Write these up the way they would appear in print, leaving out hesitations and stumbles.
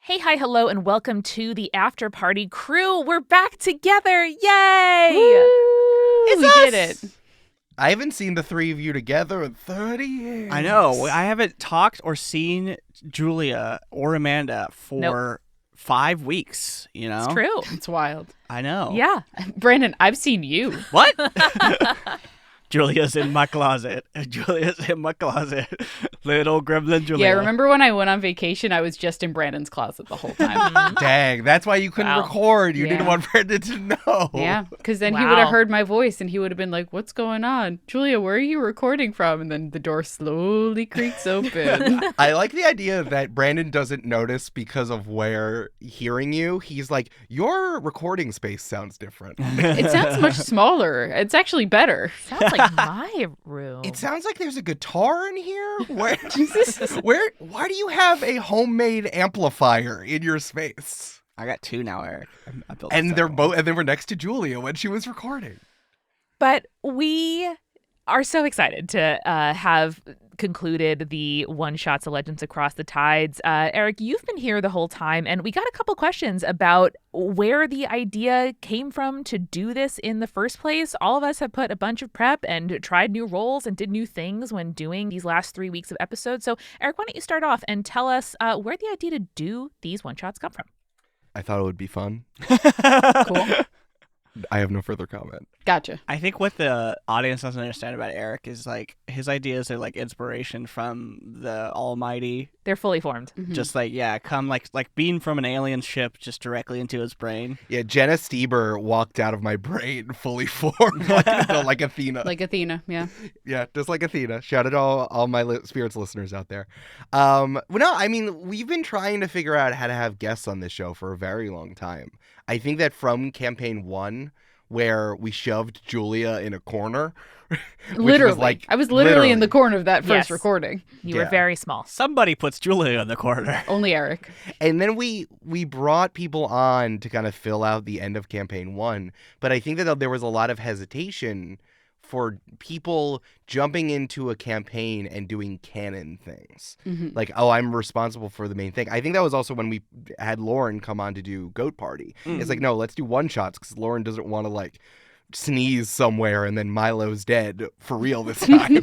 Hey, hi, hello, and welcome to the Afterparty crew. We're back together. Yay! Woo! We did it. I haven't seen the three of you together in 30 years. I know. I haven't talked or seen Julia or Amanda for 5 weeks, you know? It's true. It's wild. I know. Yeah. Brandon, I've seen you. What? Julia's in my closet. Julia's in my closet. Little gremlin Julia. Yeah, remember when I went on vacation, I was just in Brandon's closet the whole time. Dang, that's why you couldn't Wow. record. You Yeah. didn't want Brandon to know. Yeah, because then he Wow. would have heard my voice and he would have been like, what's going on? Julia, where are you recording from? And then the door slowly creaks open. I like the idea that Brandon doesn't notice because of where hearing you. He's like, your recording space sounds different. It sounds much smaller. It's actually better. Sounds like my room. It sounds like there's a guitar in here. Why do you have a homemade amplifier in your space? I got 2 now, Eric. I built And the they're second one. both, and they were next to Julia when she was recording. But we are so excited to have concluded the one-shots of Legends Across the Tides. Eric, you've been here the whole time, and we got a couple questions about where the idea came from to do this in the first place. All of us have put a bunch of prep and tried new roles and did new things when doing these last 3 weeks of episodes. So, Eric, why don't you start off and tell us where the idea to do these one-shots come from? I thought it would be fun. Cool. I have no further comment. Gotcha. I think what the audience doesn't understand about Eric is like his ideas are like inspiration from the Almighty. They're fully formed. Mhm. Just like come like being from an alien ship just directly into his brain. Yeah, Jenna Stieber walked out of my brain fully formed like Athena. Like Athena, yeah. Yeah, just like Athena. Shout out to all my Spirits listeners out there. Well, no, I mean, we've been trying to figure out how to have guests on this show for a very long time. I think that from campaign 1, where we shoved Julia in a corner, which Literally. was like, I was literally in the corner of that first Yes. recording. You were Yeah. very small. Somebody puts Julia in the corner. Only Eric. And then we brought people on to kind of fill out the end of campaign 1, but I think that there was a lot of hesitation for people jumping into a campaign and doing canon things. Mhm. Like, oh, I'm responsible for the main thing. I think that was also when we had Lauren come on to do Goat Party. It's like, no, let's do one-shots because Lauren doesn't want to, like, sneeze somewhere and then Milo's dead for real this time,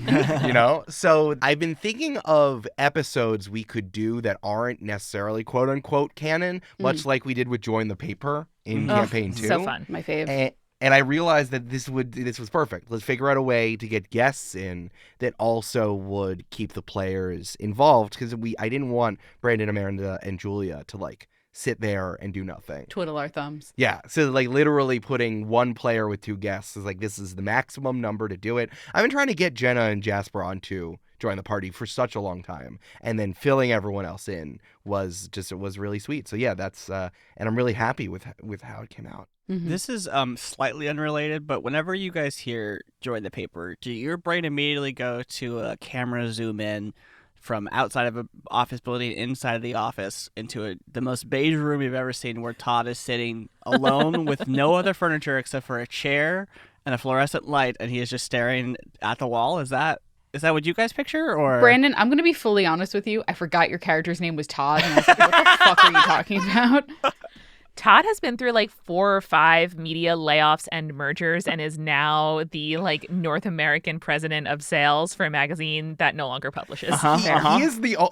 you know? So I've been thinking of episodes we could do that aren't necessarily quote-unquote canon, much like we did with Join the Paper in campaign 2. So fun. My fave. And I realized that this was perfect. Let's figure out a way to get guests in that also would keep the players involved, because I didn't want Brandon, Amanda, and Julia to like sit there and do nothing. Twiddle our thumbs. Yeah, so like literally putting one player with 2 guests is like, this is the maximum number to do it. I've been trying to get Jenna and Jasper on to join the party for such a long time, and then filling everyone else in was really sweet. So yeah, that's and I'm really happy with how it came out. Mhm. This is slightly unrelated, but whenever you guys hear Join the Paper, do your brain immediately go to a camera zoom in from outside of an office building inside of the office into the most beige room you've ever seen, where Todd is sitting alone with no other furniture except for a chair and a fluorescent light, and he is just staring at the wall? Is that what you guys picture? Or Brandon, I'm going to be fully honest with you. I forgot your character's name was Todd. And I was like, what the fuck are you talking about? Todd has been through like 4 or 5 media layoffs and mergers and is now the like North American president of sales for a magazine that no longer publishes.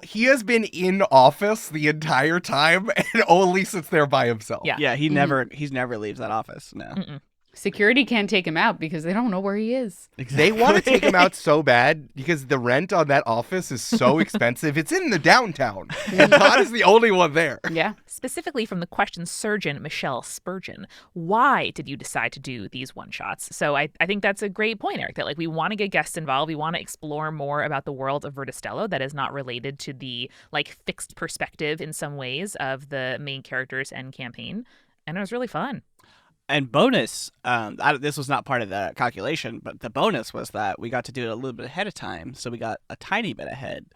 He has been in office the entire time and only sits there by himself. Yeah. Yeah, he's never leaves that office. No. Security can't take him out because they don't know where he is. They want to take him out so bad because the rent on that office is so expensive. It's in the downtown, and Todd is the only one there. Yeah. Specifically from the question surgeon, Michelle Spurgeon, why did you decide to do these one-shots? So I think that's a great point, Eric, that like we want to get guests involved. We want to explore more about the world of Verda Stello that is not related to the like fixed perspective in some ways of the main characters and campaign. And it was really fun. And bonus, this was not part of the calculation, but the bonus was that we got to do it a little bit ahead of time. So we got a tiny bit ahead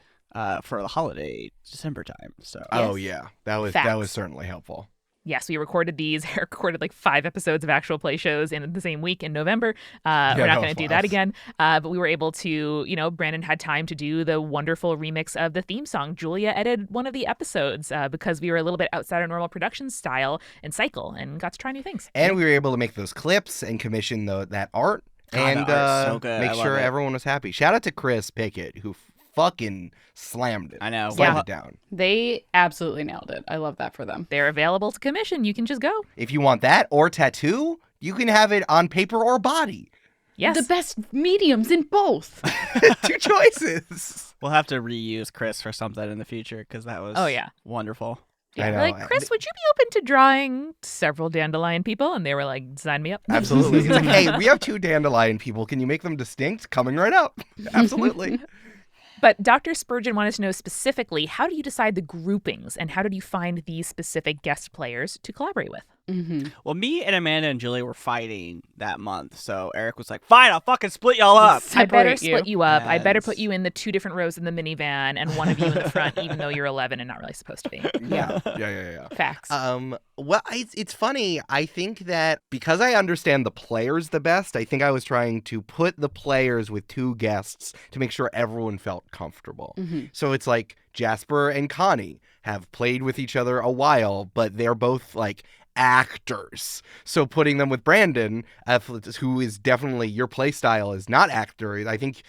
for the holiday December time. So Oh yeah, that was Facts. certainly helpful. Yes, we recorded these. Eric recorded like 5 episodes of actual play shows in the same week in November. We're not going to do that again. But we were able to, Brandon had time to do the wonderful remix of the theme song. Julia edited one of the episodes because we were a little bit outside our normal production style and cycle and got to try new things. And we were able to make those clips and commission that art and the art's so good. make I love sure it. everyone was happy. Shout out to Chris Pickett, who fucking slammed it. I know. Slammed it down. They absolutely nailed it. I love that for them. They're available to commission. You can just go. If you want that or tattoo, you can have it on paper or body. Yes. The best mediums in both. 2 choices. We'll have to reuse Chris for something in the future because that was wonderful. I know. Like, Chris, would you be open to drawing several dandelion people? And they were like, sign me up. Absolutely. It's like, hey, we have 2 dandelion people. Can you make them distinct? Coming right up. Absolutely. But Dr. Spurgeon wanted to know specifically, how do you decide the groupings and how did you find these specific guest players to collaborate with? Mm-hmm. Well, me and Amanda and Julia were fighting that month, so Eric was like, "Fine, I'll fucking split y'all up." I better Separate you. split you up. I better Yes. put you in the 2 different rows in the minivan and one of you in the front, even though you're 11 and not really supposed to be. Yeah. Yeah. Facts. Well, it's funny. I think that because I understand the players the best, I think I was trying to put the players with 2 guests to make sure everyone felt comfortable. Mm-hmm. So it's like Jasper and Connie have played with each other a while, but they're both like actors. So putting them with Brandon, who is definitely, your play style is not actor. I think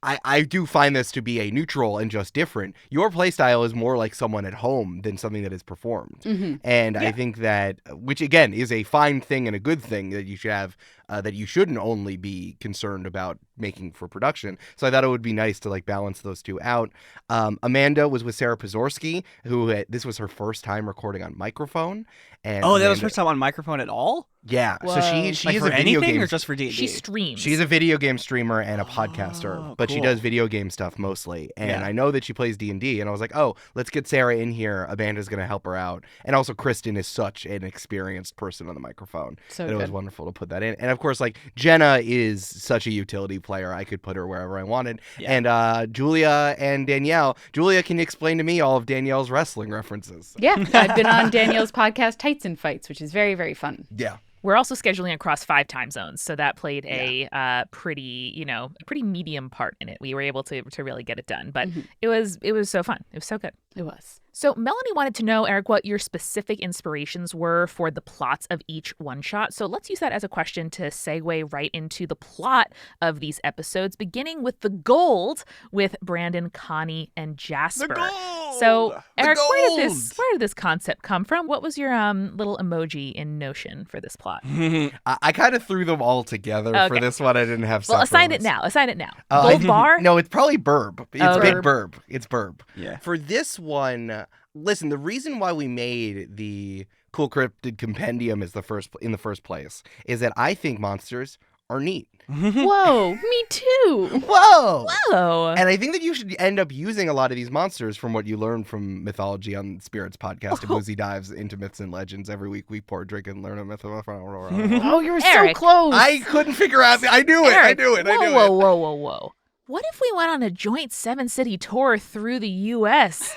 I do find this to be a neutral and just different. Your play style is more like someone at home than something that is performed. Mm-hmm. And I think that, which again is a fine thing and a good thing that you should have, that you shouldn't only be concerned about making for production. So I thought it would be nice to like balance those 2 out. Amanda was with Sarah Pazorski, who this was her first time recording on microphone. And Oh, that was Amanda- first time on microphone at all? Yeah. So Whoa. she Like is for a video anything game or just for D&D? She streams. She's a video game streamer and a podcaster, but she cool. does video game stuff mostly. And Yeah. I know that she plays D&D, and I was like, oh, let's get Sarah in here. Amanda's going to help her out. And also Kristen is such an experienced person on the microphone. So that it was good. wonderful to put that in. And of course, like Jenna is such a utility player. I could put her wherever I wanted. Yeah. And Julia and Danielle. Julia, can you explain to me all of Danielle's wrestling references? Yeah, I've been on Danielle's podcast, Tights and Fights, which is very, very fun. Yeah. We're also scheduling across 5 time zones, so that played a pretty medium part in it. We were able to really get it done, but it was so fun. It was so good. It was. So Melanie wanted to know, Eric, what your specific inspirations were for the plots of each one-shot. So let's use that as a question to segue right into the plot of these episodes, beginning with the gold with Brandon, Connie, and Jasper. The gold! So Eric, gold! where did this concept come from? What was your little emoji in Notion for this plot? I kind of threw them all together for Okay. this one. I didn't have Well, separate assign ones. it now. Assign it now. I- Gold bar? No, it's probably Burb. It's Oh, Big Burb. Burb. It's Burb. Yeah. For this one, listen, the reason why we made the Cool Cryptid Compendium in the first place is that I think monsters are neat. Whoa, me too. Whoa! Oh. And I think that you should end up using a lot of these monsters from what you learn from Mythology on Spirits podcast. And Woozy dives into myths and legends every week. We pour, drink, and learn a myth. Oh, you were so Eric. close. I couldn't figure out. I knew it. I Eric, knew it. I knew whoa. What if we went on a joint 7-city tour through the U.S.,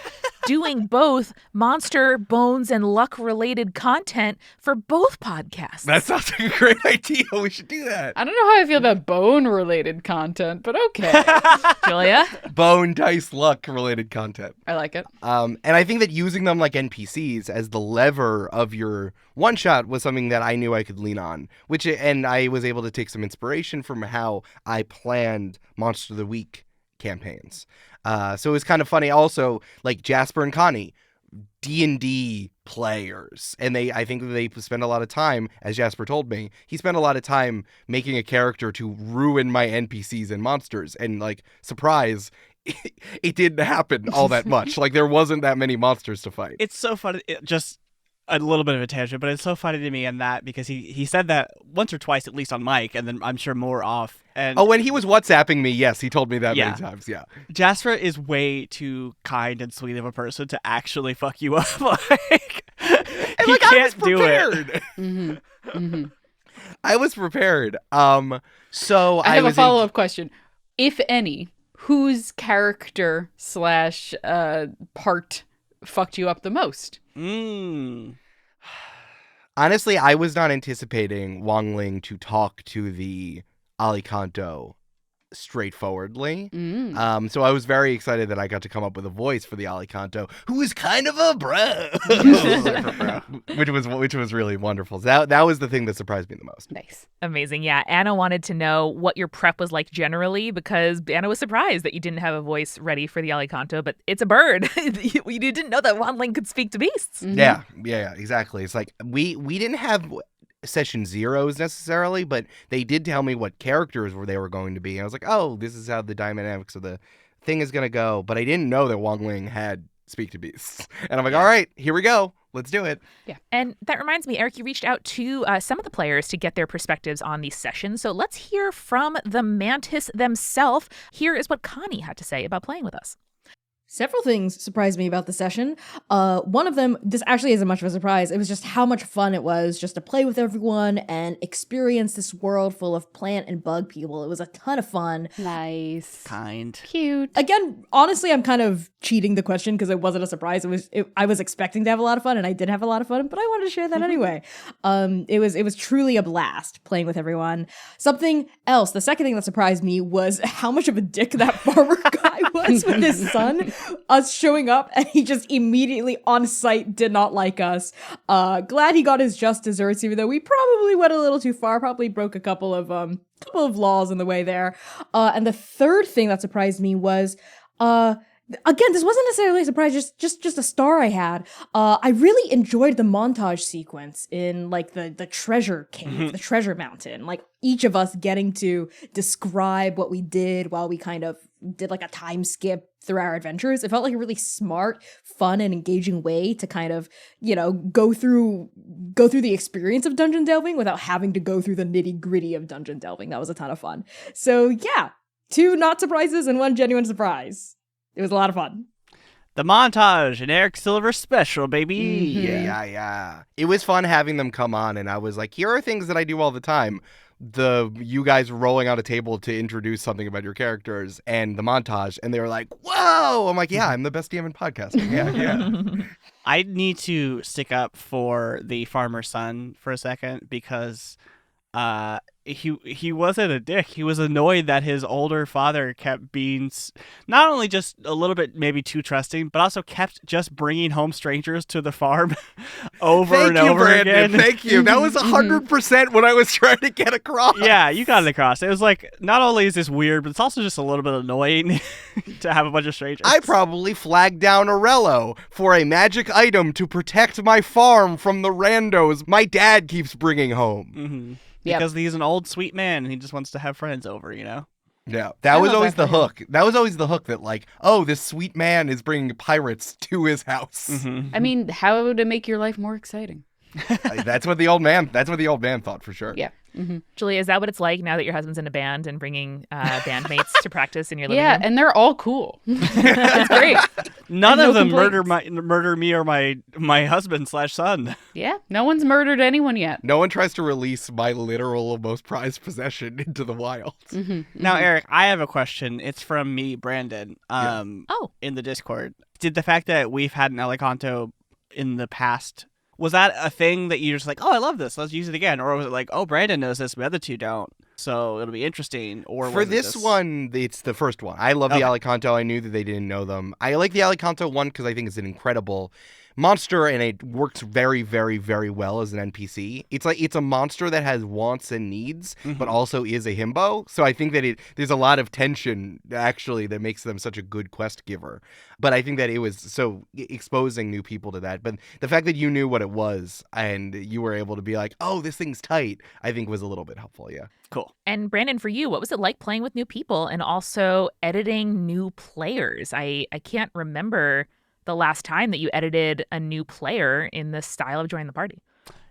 doing both monster, bones, and luck-related content for both podcasts? That sounds like a great idea. We should do that. I don't know how I feel about bone-related content, but okay. Julia? Bone, dice, luck related content. I like it. And I think that using them like NPCs as the lever of your one shot was something that I knew I could lean on, and I was able to take some inspiration from how I planned Monster of the Week campaigns. So it was kind of funny. Also, like Jasper and Connie, D&D players, and I think they spend a lot of time, as Jasper told me, he spent a lot of time making a character to ruin my NPCs and monsters, and like, surprise, it didn't happen all that much. Like, there wasn't that many monsters to fight. It's so funny. Just a little bit of a tangent, but it's so funny to me in that because he said that once or twice at least on mic, and then I'm sure more off. And Oh, when he was WhatsApping me, yes, he told me that Yeah. many times. Yeah. Jasper is way too kind and sweet of a person to actually fuck you up. Like, And he like, I was can't do it. prepared. Mm-hmm. Mm-hmm. I was prepared. So I have a was in- follow-up question. If any, whose character / part fucked you up the most? Honestly, I was not anticipating Wang Ling to talk to the Alicanto straightforwardly. So I was very excited that I got to come up with a voice for the Alicanto, who is kind of a bro, which was really wonderful. So that was the thing that surprised me the most. Nice. Amazing. Yeah. Anna wanted to know what your prep was like generally because Anna was surprised that you didn't have a voice ready for the Alicanto, but it's a bird. You didn't know that Wan Ling could speak to beasts. Yeah, exactly. It's like we didn't have session zeros necessarily, but they did tell me what characters they were going to be. I was like, oh, this is how the dynamics of the thing is going to go. But I didn't know that Wang Ling had speak to beasts. And I'm like, all right, here we go. Let's do it. Yeah. And that reminds me, Eric, you reached out to some of the players to get their perspectives on these sessions. So let's hear from the Mantis themselves. Here is what Connie had to say about playing with us. Several things surprised me about the session. One of them, this actually isn't much of a surprise. It was just how much fun it was just to play with everyone and experience this world full of plant and bug people. It was a ton of fun. Nice. Kind. Cute. Again, honestly, I'm kind of cheating the question because it wasn't a surprise. I was expecting to have a lot of fun, and I did have a lot of fun, but I wanted to share that anyway. It was truly a blast playing with everyone. Something else, the second thing that surprised me was how much of a dick that farmer guy was with his son. Us showing up, and he just immediately on sight did not like us. Glad he got his just desserts, even though we probably went a little too far. Probably broke a couple of laws in the way there. And the third thing that surprised me was again, this wasn't necessarily a surprise, just a star I had. I really enjoyed the montage sequence in like the treasure cave, the treasure mountain. Like each of us getting to describe what we did while we kind of did like a time skip through our adventures. It felt like a really smart, fun, and engaging way to kind of, go through the experience of dungeon delving without having to go through the nitty-gritty of dungeon delving. That was a ton of fun. So yeah, 2 not surprises and 1 genuine surprise. It was a lot of fun. The montage, an Eric Silver special, baby. Yeah. It was fun having them come on, and I was like, here are things that I do all the time. You guys rolling out a table to introduce something about your characters and the montage, and they were like, whoa! I'm like, yeah, I'm the best DM in podcasting. Yeah. I need to stick up for the farmer's son for a second because he wasn't a dick. He was annoyed that his older father kept being not only just a little bit maybe too trusting, but also kept just bringing home strangers to the farm over and over again. Thank you. That was 100% what I was trying to get across. Yeah, you got it across. It was like, not only is this weird, but it's also just a little bit annoying to have a bunch of strangers. I probably flagged down Arello for a magic item to protect my farm from the randos my dad keeps bringing home. Mm-hmm. Because he's an old sweet man and he just wants to have friends over, Yeah, that was always the hook. That was always the hook that like, oh, this sweet man is bringing pirates to his house. Mm-hmm. I mean, how to make your life more exciting? That's what the old man thought for sure. Yeah. Mm-hmm. Julia, is that what it's like now that your husband's in a band and bringing bandmates to practice in your living room? Yeah, and they're all cool. That's great. None of them complaints. murder me or my husband/son. Yeah, no one's murdered anyone yet. No one tries to release my literal most prized possession into the wild. Mm-hmm. Now, Eric, I have a question. It's from me, Brandon. In the Discord. Did the fact that we've had an Alicanto in the past, was that a thing that you're just like, oh, I love this, let's use it again? Or was it like, oh, Brandon knows this, the other 2 don't, so it'll be interesting? Or for this one, it's the first one. I love the Alicanto. I knew that they didn't know them. I like the Alicanto one because I think it's an incredible monster, and it works very, very, very well as an NPC. It's like it's a monster that has wants and needs, but also is a himbo. So I think that there's a lot of tension actually that makes them such a good quest giver. But I think that it was so exposing new people to that. But the fact that you knew what it was and you were able to be like, oh, this thing's tight, I think was a little bit helpful. Yeah. Cool. And Brandon, for you, what was it like playing with new people and also editing new players? I can't remember the last time that you edited a new player in the style of Join the Party.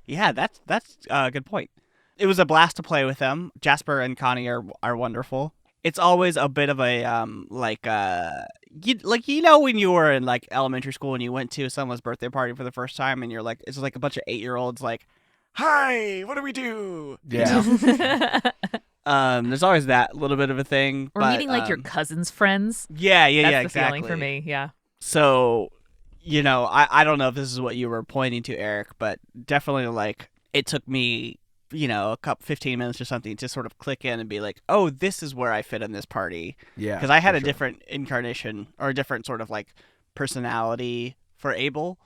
Yeah, that's a good point. It was a blast to play with them. Jasper and Connie are wonderful. It's always a bit of a when you were in like elementary school and you went to someone's birthday party for the first time and you're like, it's like a bunch of 8-year-olds like, hi, what do we do? Yeah. There's always that little bit of a thing. Or meeting like your cousin's friends. Yeah, That's the exactly. feeling for me. Yeah. So, I don't know if this is what you were pointing to, Eric, but definitely like it took me, a couple 15 minutes or something to sort of click in and be like, oh, this is where I fit in this party. Yeah, Because I had for a sure. different incarnation or a different sort of like personality for Abel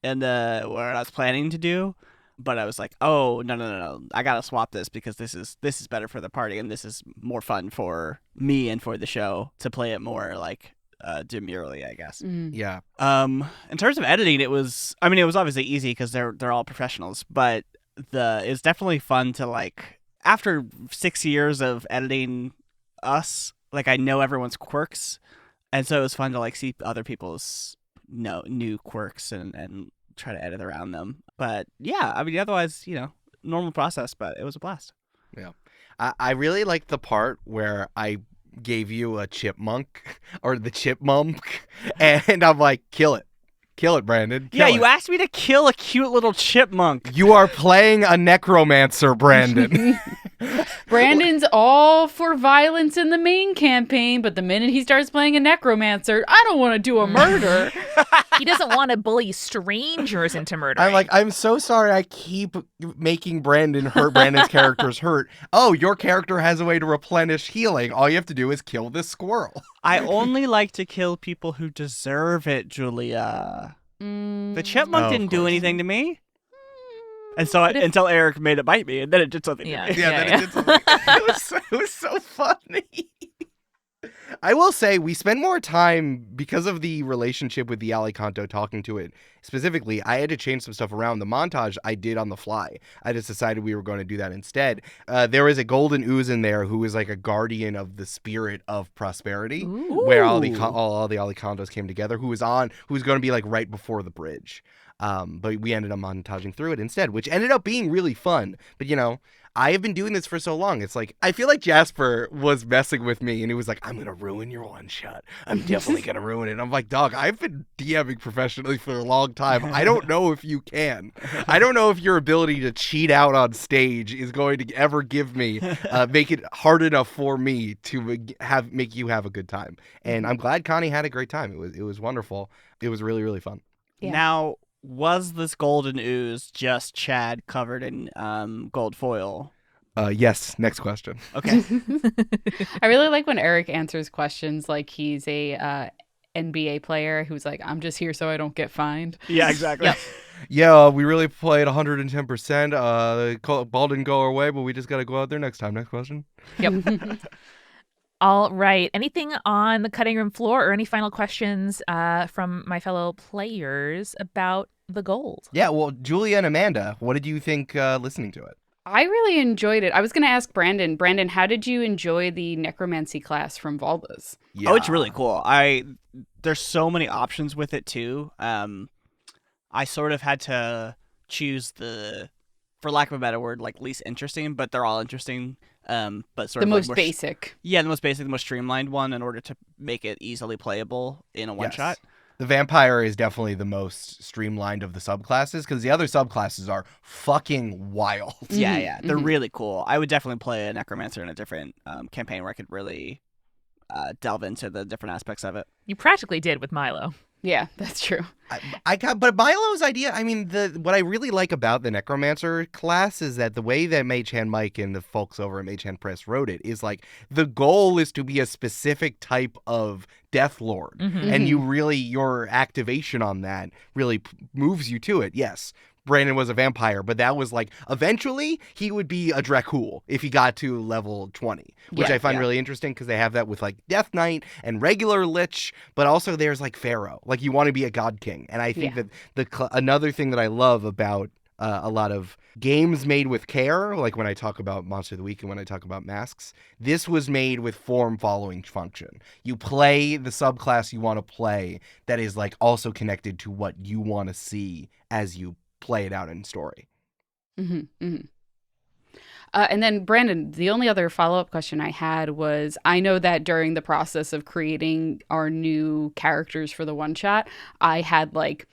and what I was planning to do. But I was like, oh, no. I got to swap this because this is better for the party and this is more fun for me and for the show to play it more like demurely, I guess. Yeah. In terms of editing, it was obviously easy because they're all professionals, but it's definitely fun to like after 6 years of editing us, like I know everyone's quirks, and so it was fun to like see other people's new quirks and try to edit around them. But yeah, otherwise, normal process, but it was a blast. Yeah. I really liked the part where I gave you a chipmunk or the chipmunk, and I'm like, kill it, Brandon. Kill You it. asked me to kill a cute little chipmunk. You are playing a necromancer, Brandon. Brandon's all for violence in the main campaign, but the minute he starts playing a necromancer, I don't want to do a murder. He doesn't want to bully strangers into murder. I'm like, I'm so sorry I keep making Brandon's characters hurt. Oh, your character has a way to replenish healing. All you have to do is kill this squirrel. I only like to kill people who deserve it, Julia. The chipmunk Oh, of didn't do course. anything to me. And so until Eric made it bite me, and then it did something Yeah. to me. Then it did something. It was so funny. I will say we spend more time because of the relationship with the Alicanto talking to it. Specifically, I had to change some stuff around. The montage I did on the fly. I just decided we were going to do that instead. There is a golden ooze in there who is like a guardian of the spirit of prosperity, where all the Alicantos came together. Who was going to be like right before the bridge. But we ended up montaging through it instead, which ended up being really fun. But I have been doing this for so long. It's like, I feel like Jasper was messing with me and he was like, I'm going to ruin your one shot. I'm definitely going to ruin it. And I'm like, dog, I've been DMing professionally for a long time. I don't know if you can. I don't know if your ability to cheat out on stage is going to ever give me, make it hard enough for me to make you have a good time. And I'm glad Connie had a great time. It was wonderful. It was really, really fun. Yeah. Now, was this golden ooze just Chad covered in gold foil? Yes. Next question. Okay. I really like when Eric answers questions like he's a NBA player who's like, I'm just here so I don't get fined. Yeah, exactly. Yep. Yeah, we really played 110%. The ball didn't go our way, but we just got to go out there next time. Next question. Yep. All right. Anything on the cutting room floor or any final questions from my fellow players about the gold? Yeah, well, Julia and Amanda, what did you think listening to it? I really enjoyed it. I was going to ask Brandon. Brandon, how did you enjoy the necromancy class from Valda's? Yeah. Oh, it's really cool. There's so many options with it too. I sort of had to choose for lack of a better word, like least interesting, but they're all interesting. But sort The of most like basic. the most basic, the most streamlined one in order to make it easily playable in a one shot. The vampire is definitely the most streamlined of the subclasses because the other subclasses are fucking wild. Yeah, they're mhm. really cool. I would definitely play a necromancer in a different campaign where I could really delve into the different aspects of it. You practically did with Milo. Yeah, that's true. But Milo's idea, I mean, what I really like about the Necromancer class is that the way that Mage Hand Mike and the folks over at Mage Hand Press wrote it is like the goal is to be a specific type of Death Lord. Mm-hmm. And your activation on that really moves you to it. Yes, Brandon was a vampire, but that was like eventually he would be a Dracul if he got to level 20, which Yeah, I find really interesting because they have that with like Death Knight and regular Lich, but also there's like Pharaoh, like you want to be a God King. And I think that another thing that I love about a lot of games made with care, like when I talk about Monster of the Week and when I talk about Masks, this was made with form following function. You play the subclass you want to play that is like also connected to what you want to see as you play it out in story. Mm-hmm, mm-hmm. And then, Brandon, the only other follow-up question I had was, I know that during the process of creating our new characters for the one-shot, I had like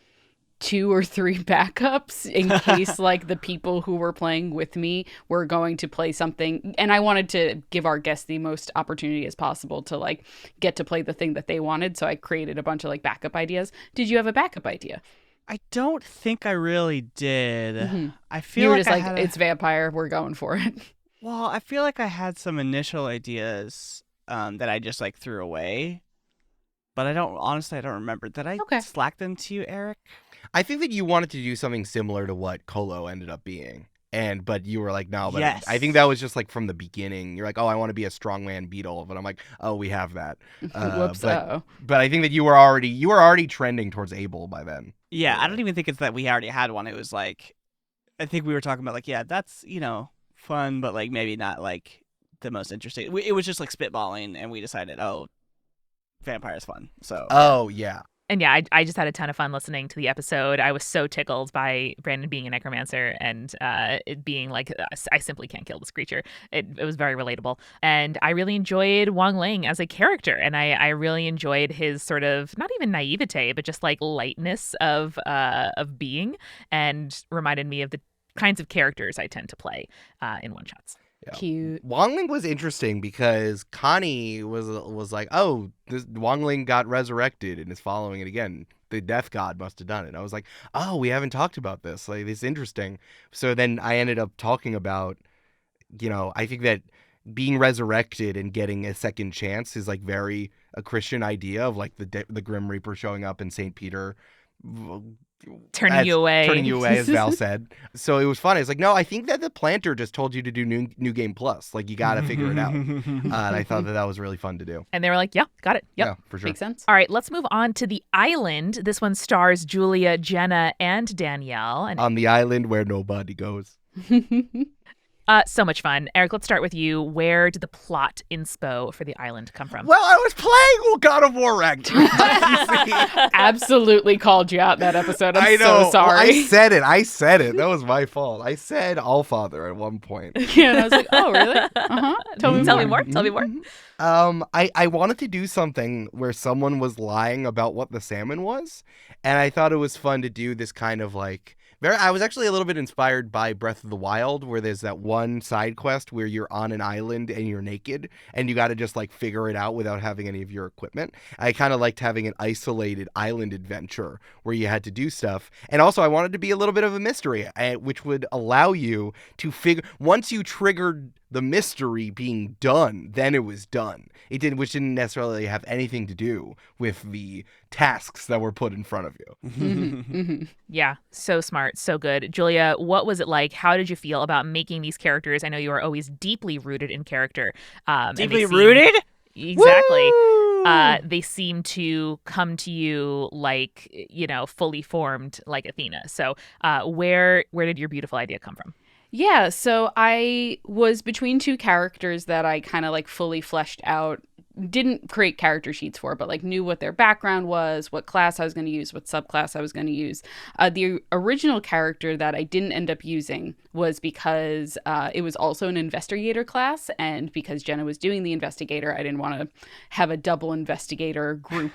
2 or 3 backups in case like the people who were playing with me were going to play something, and I wanted to give our guests the most opportunity as possible to like get to play the thing that they wanted, so I created a bunch of like backup ideas. Did you have a backup idea? I don't think I really did. Mm-hmm. I feel You were like just I like, had it's vampire, we're going for it. Well, I feel like I had some initial ideas that I just like threw away, but I don't remember. Did I Okay. slack them to you, Eric? I think that you wanted to do something similar to what Colo ended up being. But you were like, no, but Yes. I think that was just like from the beginning. You're like, oh, I want to be a strongman beetle. But I'm like, oh, we have that. Whoops. But I think that you were already trending towards Abel by then. Yeah, I don't even think it's that we already had one. It was like, I think we were talking about like, yeah, that's, fun, but like maybe not like the most interesting. It was just like spitballing, and we decided, oh, vampire is fun. So. Oh, yeah. And yeah, I just had a ton of fun listening to the episode. I was so tickled by Brandon being a necromancer and it being like, I simply can't kill this creature. It was very relatable. And I really enjoyed Wang Ling as a character. And I really enjoyed his sort of, not even naivete, but just like lightness of being, and reminded me of the kinds of characters I tend to play in one-shots. Yeah. Cute. Wang Ling was interesting because Connie was like, oh, this Wang Ling got resurrected and is following it again. The death god must have done it. I was like, oh, we haven't talked about this. Like, it's interesting. So then I ended up talking about, I think that being resurrected and getting a second chance is like very a Christian idea of like the Grim Reaper showing up in St. Peter. Turning you away, as Val said. So it was fun. It's like, no, I think that the planter just told you to do new game plus. Like, you got to figure it out. And I thought that was really fun to do. And they were like, yeah, got it. Yep. Yeah, for sure. Makes sense. All right, let's move on to the island. This one stars Julia, Jenna, and Danielle. And On the island where nobody goes. so much fun. Eric, let's start with you. Where did the plot inspo for the island come from? Well, I was playing God of War Ragnarok. Absolutely called you out that episode. I I'm know. so sorry. Well, I said it. That was my fault. I said Allfather at one point. Yeah, and I was like, oh, really? Uh-huh. Tell me more. Tell me more. I wanted to do something where someone was lying about what the salmon was, and I thought it was fun to do this kind of like I was actually a little bit inspired by Breath of the Wild, where there's that one side quest where you're on an island and you're naked and you got to just like figure it out without having any of your equipment. I kind of liked having an isolated island adventure where you had to do stuff. And also I wanted to be a little bit of a mystery, which would allow you to figure, once you triggered the mystery being done, then it was done. Which didn't necessarily have anything to do with the tasks that were put in front of you. Yeah, so smart, so good. Julia, what was it like? How did you feel about making these characters? I know you are always deeply rooted in character. Deeply rooted? Exactly. They seem to come to you like, fully formed like Athena. So where did your beautiful idea come from? Yeah, so I was between 2 characters that I kind of like fully fleshed out, didn't create character sheets for, but like knew what their background was, what class I was going to use, what subclass I was going to use. The original character that I didn't end up using was because it was also an investigator class, and because Jenna was doing the investigator, I didn't want to have a double investigator group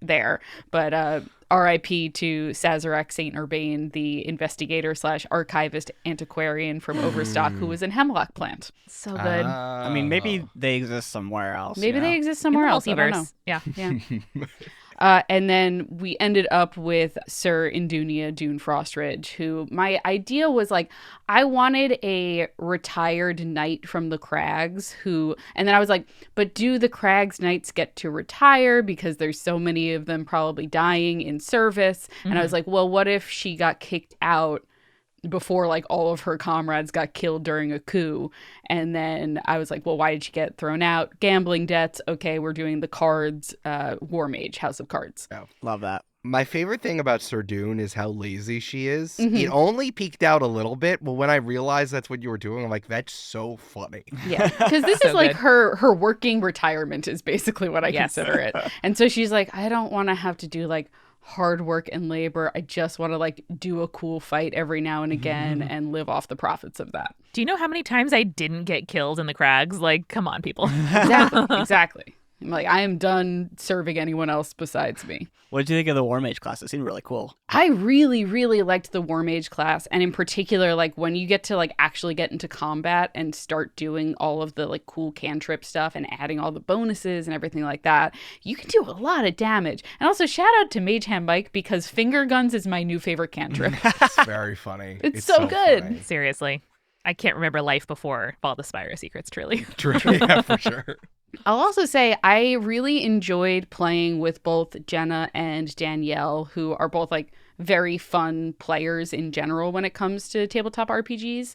there. But RIP to Sazerac St. Urbane, the investigator / archivist antiquarian from Overstock, who was in Hemlock Plant. So good. I mean, maybe they exist somewhere else. Maybe they exist In somewhere the else. I don't know. multiverse. Yeah. Yeah. And then we ended up with Sir Indunia Dune Frostridge, who my idea was like, I wanted a retired knight from the Crags and then I was like, but do the Crags knights get to retire because there's so many of them probably dying in service? Mm-hmm. And I was like, well, what if she got kicked out before like all of her comrades got killed during a coup? And then I was like, well, why did she get thrown out? Gambling debts. Okay, we're doing the cards, War Mage, House of Cards. Oh. Love that. My favorite thing about Sir Dune is how lazy she is. Mm-hmm. It only peaked out a little bit, but when I realized that's what you were doing, I'm like, that's so funny. Yeah, because this So is like good. her working retirement is basically what I Yes. consider it. And so she's like, I don't want to have to do like hard work and labor. I just want to like do a cool fight every now and again and live off the profits of that. Do you know how many times I didn't get killed in the Crags? Like, come on, people. Exactly. I'm like, I am done serving anyone else besides me. What did you think of the War Mage class? It seemed really cool. I really, really liked the War Mage class. And in particular, like when you get to like actually get into combat and start doing all of the like cool cantrip stuff and adding all the bonuses and everything like that, you can do a lot of damage. And also shout out to Mage Hand Mike because finger guns is my new favorite cantrip. It's very funny. It's so good. funny. Seriously. I can't remember life before Vault of Spyro Secrets, truly. True. Yeah, for sure. I'll also say I really enjoyed playing with both Jenna and Danielle, who are both like very fun players in general when it comes to tabletop RPGs.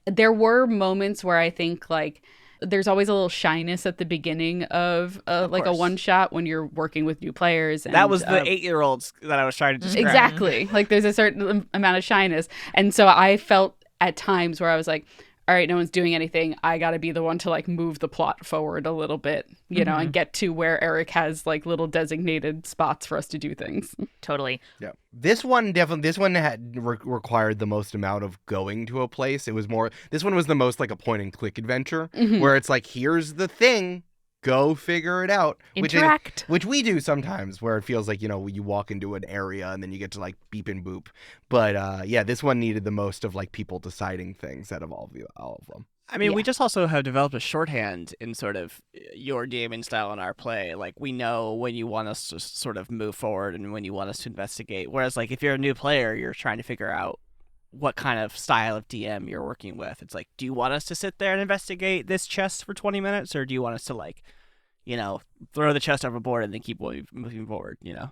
There were moments where I think like there's always a little shyness at the beginning of like a one shot when you're working with new players. And, That was the 8-year-olds that I was trying to describe. Exactly. Like there's a certain amount of shyness. And so I felt at times where I was like, all right, no one's doing anything. I got to be the one to like move the plot forward a little bit, you know, and get to where Eric has like little designated spots for us to do things. Totally. Yeah. This one had required the most amount of going to a place. This one was the most like a point and click adventure where it's like, here's the thing. Go figure it out. Interact. Which we do sometimes, where it feels like, you know, you walk into an area and then you get to like beep and boop. But yeah, this one needed the most of like people deciding things out of all of them. I mean, we just also have developed a shorthand in sort of your DMing style in our play. Like, we know when you want us to sort of move forward and when you want us to investigate. Whereas, like, if you're a new player, you're trying to figure out what kind of style of DM you're working with. It's like, do you want us to sit there and investigate this chest for 20 minutes? Or do you want us to, like, you know, throw the chest overboard and then keep moving forward, you know?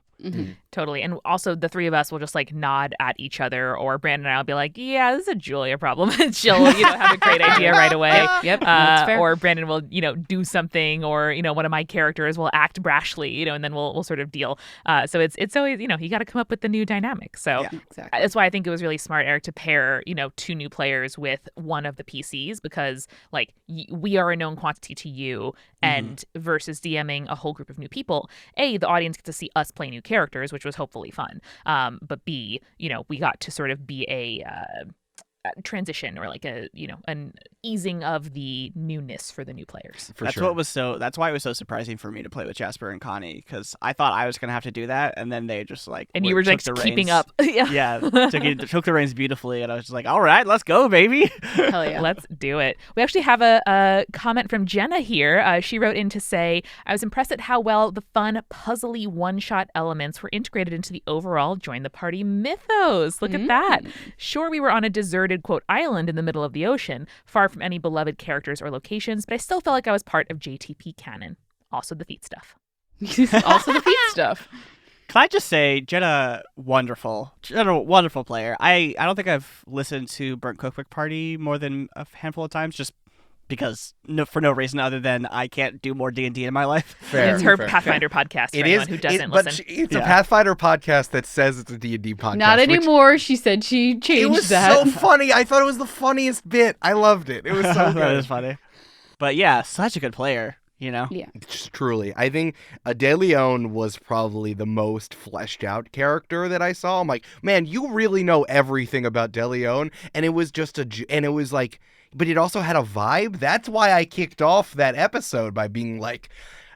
Totally. And also the three of us will just like nod at each other, or Brandon and I will be like, yeah, this is a Julia problem. And she'll, you know, have a great idea right away. Yep. That's fair. Or Brandon will, you know, do something, or, you know, one of my characters will act brashly, you know, and then we'll sort of deal. So it's always, you know, you got to come up with the new dynamic. So exactly. That's why I think it was really smart, Eric, to pair, you know, two new players with one of the PCs, because like we are a known quantity to you, and versus DMing a whole group of new people, A, the audience gets to see us play new characters, which was hopefully fun. But B, you know, we got to sort of be a transition, or like a, you know, an easing of the newness for the new players. That's why it was so surprising for me to play with Jasper and Connie, because I thought I was gonna have to do that, and then they just like, and you were like keeping up. Yeah, took the reins beautifully, and I was just like, all right, let's go, baby. Hell yeah. Let's do it. We actually have a comment from Jenna here. She wrote in to say, I was impressed at how well the fun, puzzly one-shot elements were integrated into the overall Join the Party mythos. Look at that. Sure, we were on a deserted, quote, island in the middle of the ocean, far from any beloved characters or locations, but I still felt like I was part of JTP canon. Also the feet stuff. Also the feet stuff. Can I just say, Jenna, wonderful player. I don't think I've listened to Burnt Cookbook Party more than a handful of times, just because for no reason other than I can't do more D&D in my life. Fair, it's her fair. Pathfinder podcast for anyone who doesn't listen. It's a Pathfinder podcast that says it's a D&D podcast. Not anymore. She said she changed that. It was so funny. I thought it was the funniest bit. I loved it. It was so good. That was funny. But yeah, such a good player, you know? Yeah. Just truly. I think De Leon was probably the most fleshed out character that I saw. I'm like, man, you really know everything about De Leon. And it was just but it also had a vibe. That's why I kicked off that episode by being like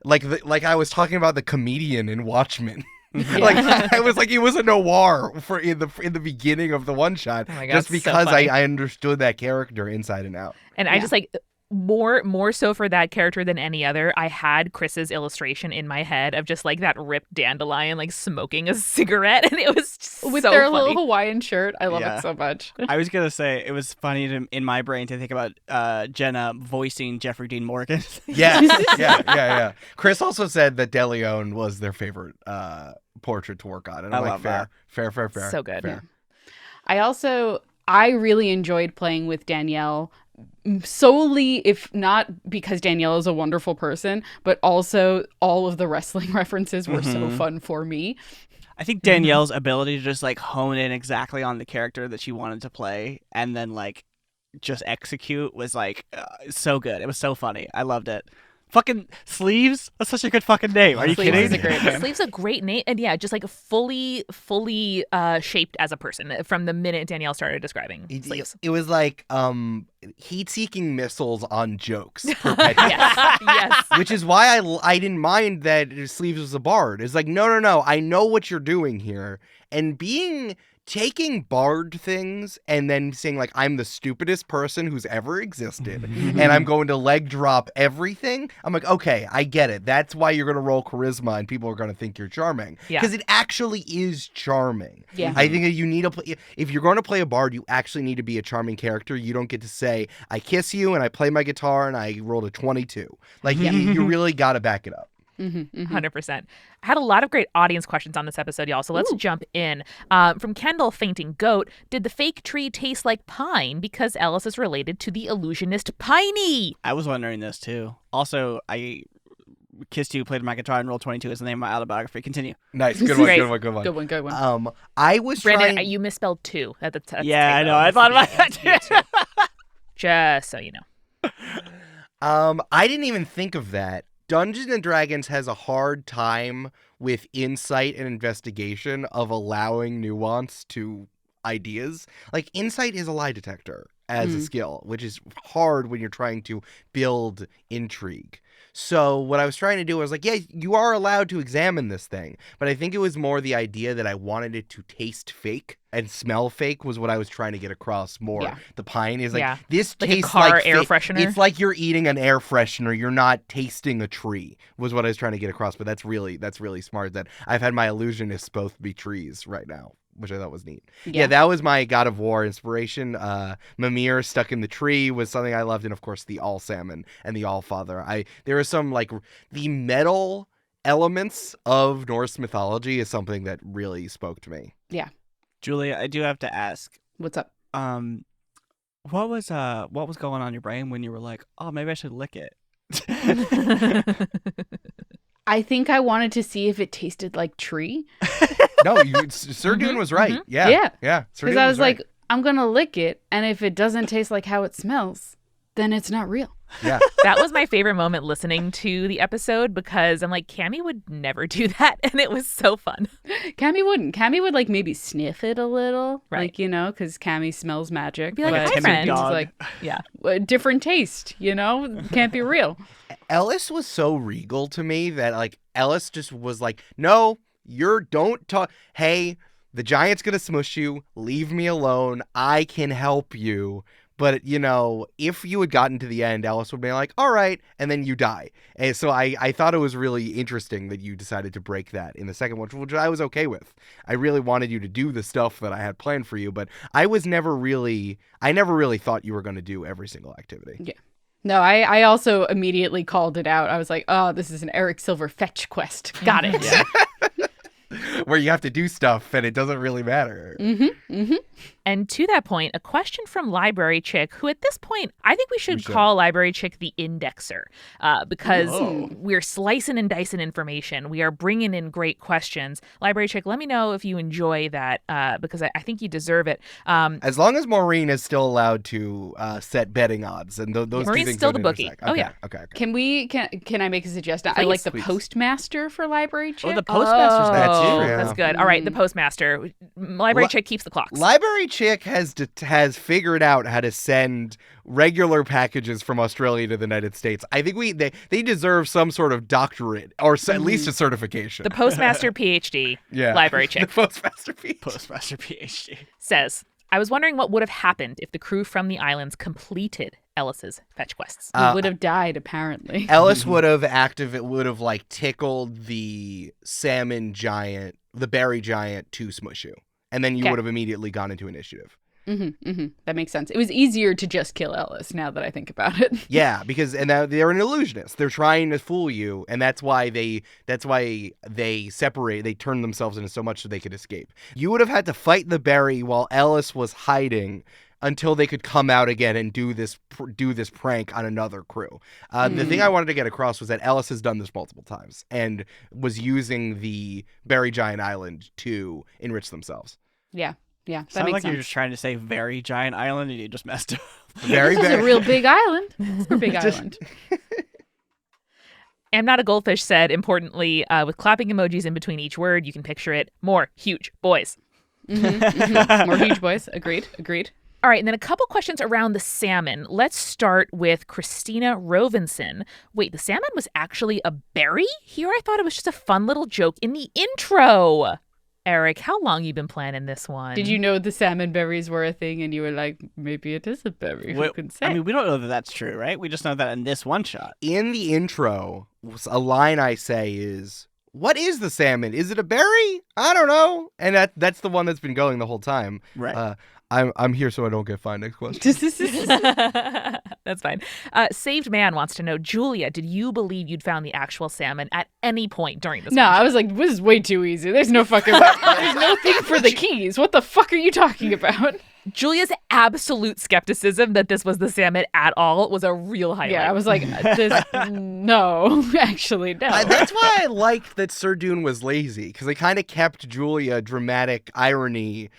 I was talking about the comedian in Watchmen. Like I was like, it was a noir in the beginning of the one shot, just because I understood that character inside and out. And I just like more so for that character than any other. I had Chris's illustration in my head of just like that ripped dandelion like smoking a cigarette, and it was just with so their funny. little Hawaiian shirt. I love it so much. I was gonna say it was funny in my brain to think about Jenna voicing Jeffrey Dean Morgan. Yes, yeah. Chris also said that De Leon was their favorite portrait to work on, and I'm like, fair. So good. Fair. I really enjoyed playing with Danielle, solely, if not because Danielle is a wonderful person, but also all of the wrestling references were so fun for me. I think Danielle's ability to just like hone in exactly on the character that she wanted to play and then like just execute was like so good. It was so funny. I loved it. Fucking Sleeves? That's such a good fucking name. Are you Sleeves kidding? is a great name. Sleeves a great name, and yeah, just like fully shaped as a person from the minute Danielle started describing Sleeves. It was like heat-seeking missiles on jokes. Perpetually. Yes. Which is why I didn't mind that Sleeves was a bard. It's like, no, I know what you're doing here. And taking bard things and then saying like, I'm the stupidest person who's ever existed and I'm going to leg drop everything. I'm like, okay, I get it. That's why you're going to roll charisma and people are going to think you're charming. Because it actually is charming. Yeah. I think that you need to if you're going to play a bard, you actually need to be a charming character. You don't get to say, I kiss you and I play my guitar and I rolled a 22. Like, you really got to back it up. 100%. I had a lot of great audience questions on this episode, y'all, so let's jump in. From Kendall Fainting Goat, did the fake tree taste like pine because Ellis is related to the illusionist Piney? I was wondering this too. Also, I kissed you, played my guitar, and rolled 22 is the name of my autobiography. Continue. Nice. Good one. Good one. I was Brandon, trying... you misspelled two. That's Yeah, I know. I thought about that too. Just so you know. I didn't even think of that. Dungeons & Dragons has a hard time with insight and investigation of allowing nuance to ideas. Like, insight is a lie detector as a skill, which is hard when you're trying to build intrigue. So what I was trying to do was like, yeah, you are allowed to examine this thing, but I think it was more the idea that I wanted it to taste fake and smell fake was what I was trying to get across more. Yeah. The pine is like, this like tastes a car like air freshener. It's like you're eating an air freshener. You're not tasting a tree was what I was trying to get across, but that's really smart that I've had my illusionists both be trees right now, which I thought was neat. Yeah, that was my God of War inspiration. Mimir stuck in the tree was something I loved, and of course the All Salmon and the All Father. There are some like the metal elements of Norse mythology is something that really spoke to me. Yeah. Julia, I do have to ask. What's up? What was going on in your brain when you were like, oh, maybe I should lick it? I think I wanted to see if it tasted like tree. No, Sir Dune was right. Yeah. Because I was like, I'm going to lick it, and if it doesn't taste like how it smells, then it's not real. Yeah. That was my favorite moment listening to the episode because I'm like, Cammy would never do that, and it was so fun. Cammy wouldn't. Cammy would like maybe sniff it a little, right? Like, you know, because Cammy smells magic. Be like, but hi, friend. it's like, yeah, a different taste. You know, can't be real. Ellis was so regal to me that like Ellis just was like, no, don't talk. Hey, the giant's gonna smush you. Leave me alone. I can help you. But, you know, if you had gotten to the end, Ellis would be like, all right, and then you die. And so I thought it was really interesting that you decided to break that in the second one, which I was okay with. I really wanted you to do the stuff that I had planned for you, but I never really thought you were going to do every single activity. Yeah. No, I also immediately called it out. I was like, oh, this is an Eric Silver fetch quest. Got it. Yeah. Where you have to do stuff and it doesn't really matter. And to that point, a question from Library Chick, who at this point, I think we should call Library Chick the indexer because we're slicing and dicing information. We are bringing in great questions. Library Chick, let me know if you enjoy that because I think you deserve it. As long as Maureen is still allowed to set betting odds. And those Maureen's two things still don't the bookie. intersect. Oh, yeah. Okay. Can I make a suggestion? I like the postmaster for Library Chick. Oh, the postmaster's That's Oh, true. that's good. All right, the postmaster. Library Chick keeps the clocks. Library Chick has figured out how to send regular packages from Australia to the United States. I think they deserve some sort of doctorate or at least a certification. The postmaster PhD. Yeah. Library Chick. The postmaster PhD. Postmaster PhD. Says, I was wondering what would have happened if the crew from the islands completed Ellis's fetch quests. He would have died, apparently. Ellis would have like tickled the salmon giant, the berry giant to smush you. And then you would have immediately gone into initiative. That makes sense. It was easier to just kill Ellis now that I think about it. Yeah, because they're an illusionist. They're trying to fool you, and that's why they separate. They turn themselves into so much so they could escape. You would have had to fight the berry while Ellis was hiding until they could come out again and do this prank on another crew. The thing I wanted to get across was that Ellis has done this multiple times and was using the berry giant island to enrich themselves. Yeah, that Sounds makes like sense. you're just trying to say very giant island and you just messed up. Very, This is very a real big island. It's a big island. I'm Not a Goldfish said, importantly, with clapping emojis in between each word, you can picture it. More huge boys. More huge boys. Agreed. All right, and then a couple questions around the salmon. Let's start with Christina Rovinson. Wait, the salmon was actually a berry? Here I thought it was just a fun little joke in the intro. Eric, how long you been planning this one? Did you know the salmon berries were a thing and you were like, maybe it is a berry? Who can say? I mean, we don't know that that's true, right? We just know that in this one shot. In the intro, a line I say is, "What is the salmon? Is it a berry? I don't know." And that's the one that's been going the whole time. Right. I'm here so I don't get fined. Next question. That's fine. Saved Man wants to know, Julia, did you believe you'd found the actual salmon at any point during this? No, I was like, this is way too easy. There's no fucking way. There's no thing for the keys. What the fuck are you talking about? Julia's absolute skepticism that this was the salmon at all was a real highlight. Yeah, I was like, no, actually, no. That's why I liked that Sir Dune was lazy, because they kind of kept Julia dramatic irony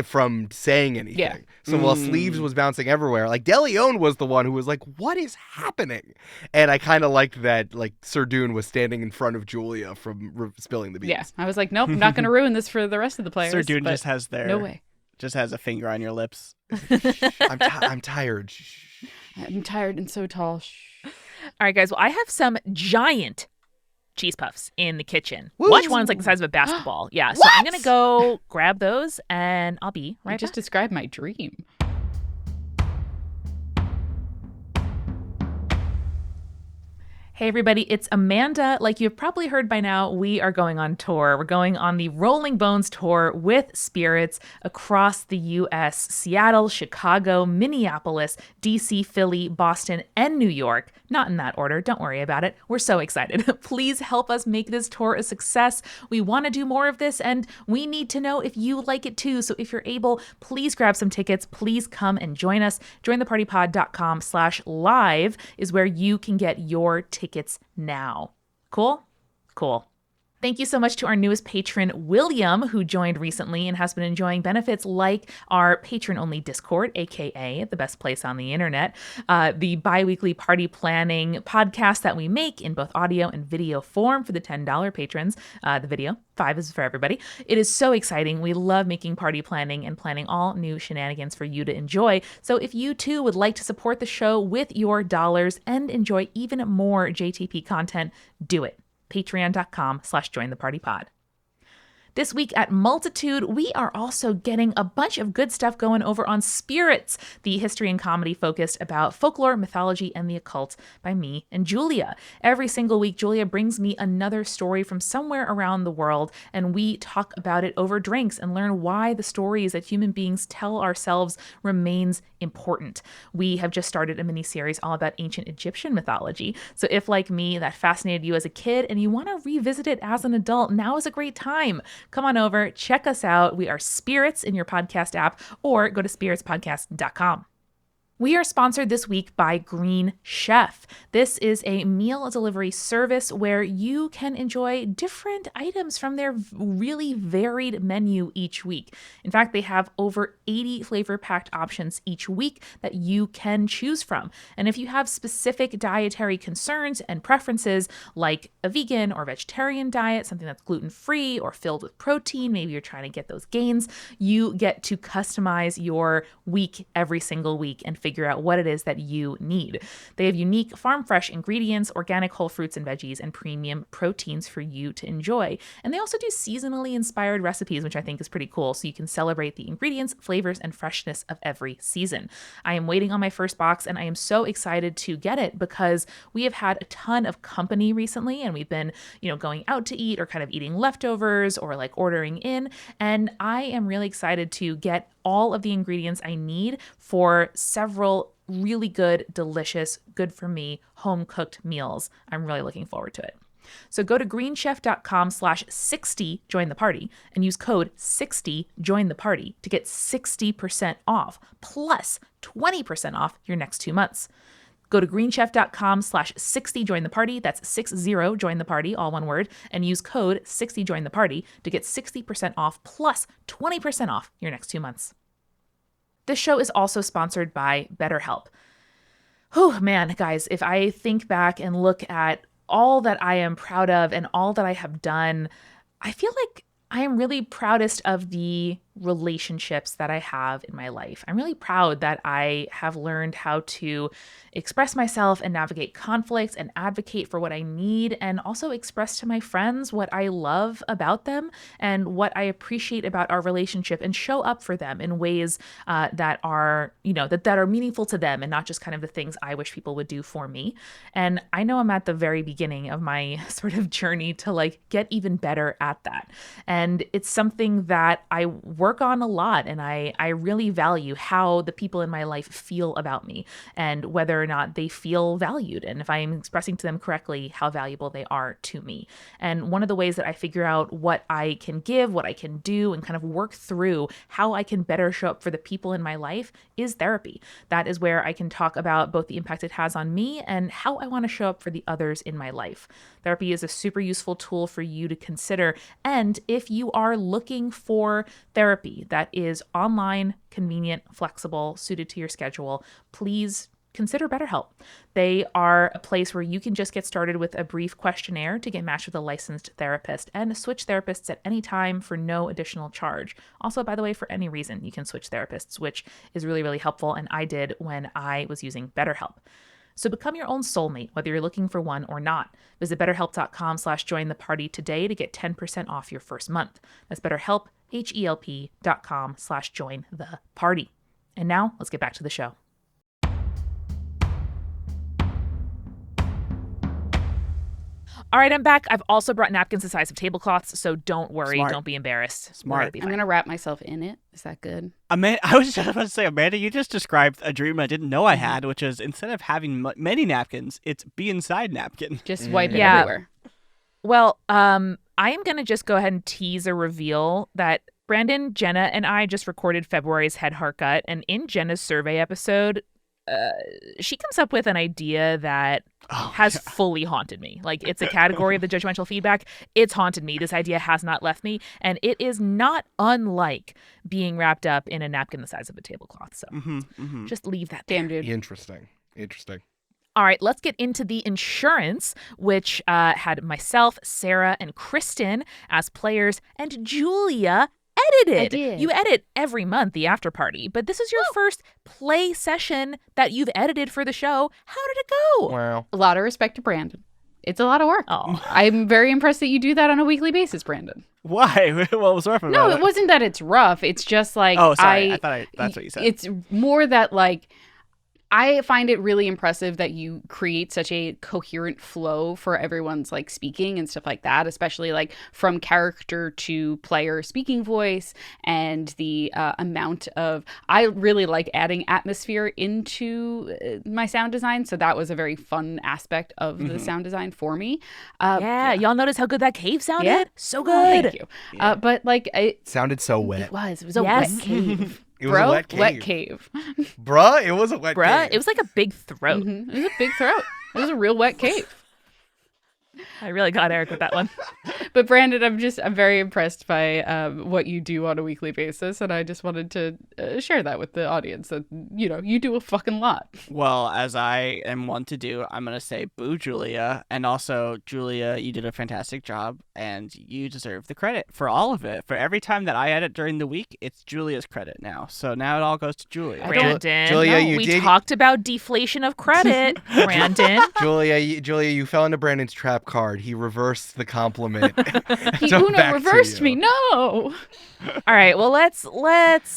from saying anything. Yeah. So while Sleeves was bouncing everywhere, like DeLeon was the one who was like, "What is happening?" And I kind of liked that, like, Sir Dune was standing in front of Julia from spilling the beans. Yeah, I was like, nope, I'm not going to ruin this for the rest of the players. Sir Dune just has no way. Just has a finger on your lips. I'm tired. Shh. I'm tired and so tall. All right, guys. Well, I have some giant cheese puffs in the kitchen. Woo! Watch one's like the size of a basketball. Yeah. So I'm going to go grab those and I'll be right I just back. described my dream. Hey, everybody, it's Amanda. Like you've probably heard by now, we are going on tour. We're going on the Rolling Bones tour with Spirits across the U.S., Seattle, Chicago, Minneapolis, D.C., Philly, Boston, and New York. Not in that order. Don't worry about it. We're so excited. Please help us make this tour a success. We want to do more of this, and we need to know if you like it too. So if you're able, please grab some tickets. Please come and join us. JoinThePartyPod.com/live is where you can get your tickets now. Cool? Cool. Thank you so much to our newest patron, William, who joined recently and has been enjoying benefits like our patron-only Discord, aka the best place on the internet, the bi-weekly party planning podcast that we make in both audio and video form for the $10 patrons. The video, $5 is for everybody. It is so exciting. We love making party planning and planning all new shenanigans for you to enjoy. So if you too would like to support the show with your dollars and enjoy even more JTP content, do it. Patreon.com/jointhepartypod. This week at Multitude, we are also getting a bunch of good stuff going over on Spirits, the history and comedy focused about folklore, mythology, and the occult by me and Julia. Every single week, Julia brings me another story from somewhere around the world, and we talk about it over drinks and learn why the stories that human beings tell ourselves remains important. We have just started a mini-series all about ancient Egyptian mythology. So if, like me, that fascinated you as a kid and you want to revisit it as an adult, now is a great time. Come on over, check us out. We are Spirits in your podcast app, or go to spiritspodcast.com. We are sponsored this week by Green Chef. This is a meal delivery service where you can enjoy different items from their really varied menu each week. In fact, they have over 80 flavor-packed options each week that you can choose from. And if you have specific dietary concerns and preferences, like a vegan or vegetarian diet, something that's gluten-free or filled with protein, maybe you're trying to get those gains, you get to customize your week every single week and figure out what it is that you need. They have unique farm fresh ingredients, organic whole fruits and veggies, and premium proteins for you to enjoy. And they also do seasonally inspired recipes, which I think is pretty cool, so you can celebrate the ingredients, flavors, and freshness of every season. I am waiting on my first box, and I am so excited to get it because we have had a ton of company recently, and we've been, going out to eat or kind of eating leftovers or like ordering in, and I am really excited to get all of the ingredients I need for several really good, delicious, good for me, home-cooked meals. I'm really looking forward to it. So go to greenchef.com/60 join the party and use code 60 join the party to get 60% off plus 20% off your next 2 months. Go to greenchef.com/60 join the party. That's 60 join the party, all one word, and use code 60 join the party to get 60% off plus 20% off your next 2 months. This show is also sponsored by BetterHelp. Oh man, guys, if I think back and look at all that I am proud of and all that I have done, I feel like I am really proudest of the relationships that I have in my life. I'm really proud that I have learned how to express myself and navigate conflicts and advocate for what I need, and also express to my friends what I love about them and what I appreciate about our relationship, and show up for them in ways that are, that are meaningful to them and not just kind of the things I wish people would do for me. And I know I'm at the very beginning of my sort of journey to like get even better at that. And it's something that I work on a lot, and I really value how the people in my life feel about me and whether or not they feel valued, and if I am expressing to them correctly how valuable they are to me. And one of the ways that I figure out what I can give, what I can do, and kind of work through how I can better show up for the people in my life is therapy. That is where I can talk about both the impact it has on me and how I want to show up for the others in my life. Therapy is a super useful tool for you to consider. And if you are looking for therapy that is online, convenient, flexible, suited to your schedule, please consider BetterHelp. They are a place where you can just get started with a brief questionnaire to get matched with a licensed therapist, and switch therapists at any time for no additional charge. Also, by the way, for any reason, you can switch therapists, which is really, really helpful, and I did when I was using BetterHelp. So become your own soulmate, whether you're looking for one or not. Visit betterhelp.com/join the party today to get 10% off your first month. That's BetterHelp, HELP.com/join the party. And now let's get back to the show. All right, I'm back. I've also brought napkins the size of tablecloths, so don't worry. Smart. Don't be embarrassed. Smart. I'm going to wrap myself in it. Is that good? I was just about to say, Amanda, you just described a dream I didn't know I had, which is instead of having many napkins, it's be inside napkin. Just wipe it Yeah. everywhere. Well, I am going to just go ahead and tease a reveal that Brandon, Jenna, and I just recorded February's Head Heart Gut, and in Jenna's survey episode, she comes up with an idea that has fully haunted me. Like, it's a category of the judgmental feedback. It's haunted me. This idea has not left me, and it is not unlike being wrapped up in a napkin the size of a tablecloth. So just leave that there. Damn, dude. Interesting. All right, let's get into the insurance, which had myself, Sarah, and Kristen as players, and Julia edited. I did. You edit every month, the after party, but this is your first play session that you've edited for the show. How did it go? Wow. A lot of respect to Brandon. It's a lot of work. Oh. I'm very impressed that you do that on a weekly basis, Brandon. Why? What was rough about No, it? it wasn't that it's rough. It's just like Oh, sorry. That's what you said. It's more that like I find it really impressive that you create such a coherent flow for everyone's like speaking and stuff like that, especially like from character to player speaking voice, and the amount of, I really like adding atmosphere into my sound design. So that was a very fun aspect of the sound design for me. Y'all notice how good that cave sounded? Yeah. So good. Thank you. But like it Sounded so wet. was a Yes. wet cave. It was a wet cave. Wet cave. Bruh, it was a wet Bruh, cave. it was like a big throat. It was a big throat. It was a real wet cave. I really got Eric with that one. But Brandon, I'm very impressed by what you do on a weekly basis, and I just wanted to share that with the audience that you do a fucking lot. Well, as I am one to do, I'm going to say boo, Julia. And also, Julia, you did a fantastic job, and you deserve the credit for all of it. For every time that I edit during the week, it's Julia's credit now. So now it all goes to Julia. Brandon, Julia, you we did- talked about deflation of credit. Brandon. Julia, you fell into Brandon's trap card. He reversed the compliment. Uno reversed me. No. All right, well, let's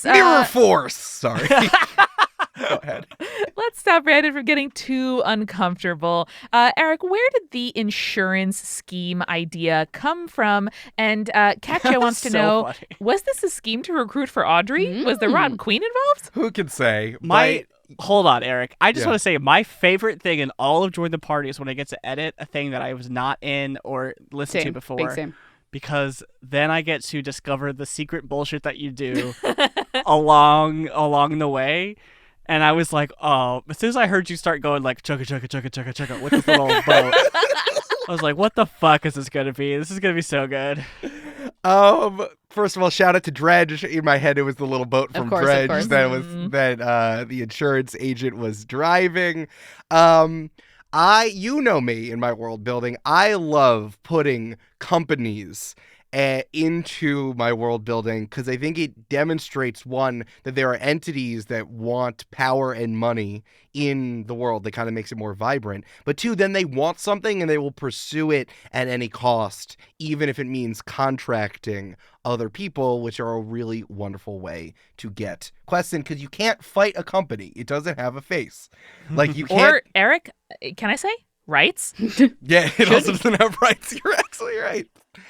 Mirror force. Sorry. Go ahead. let's stop Brandon from getting too uncomfortable. Eric, where did the insurance scheme idea come from? And Katja wants to So know, funny. was this a scheme to recruit for Audrey? Was the Rotten Queen involved? Who can say? Hold on, Eric. I just Yeah. want to say my favorite thing in all of Join the Party is when I get to edit a thing that I was not in or listened to Same. before. Big same. Because then I get to discover the secret bullshit that you do along the way. And I was like, oh, as soon as I heard you start going like chugga chugga chugga chugga chugga with this little boat, I was like, what the fuck is this gonna be? This is gonna be so good. First of all, shout out to Dredge. In my head, it was the little boat from course, of Dredge course. that the insurance agent was driving. You know me in my world building. I love putting companies into my world building because I think it demonstrates, one, that there are entities that want power and money in the world that kind of makes it more vibrant, but two, then they want something and they will pursue it at any cost, even if it means contracting other people, which are a really wonderful way to get quests in, because you can't fight a company. It doesn't have a face. Like, you can't... Or, Eric, can I say? Rights? Yeah, it also doesn't have rights. You're absolutely right.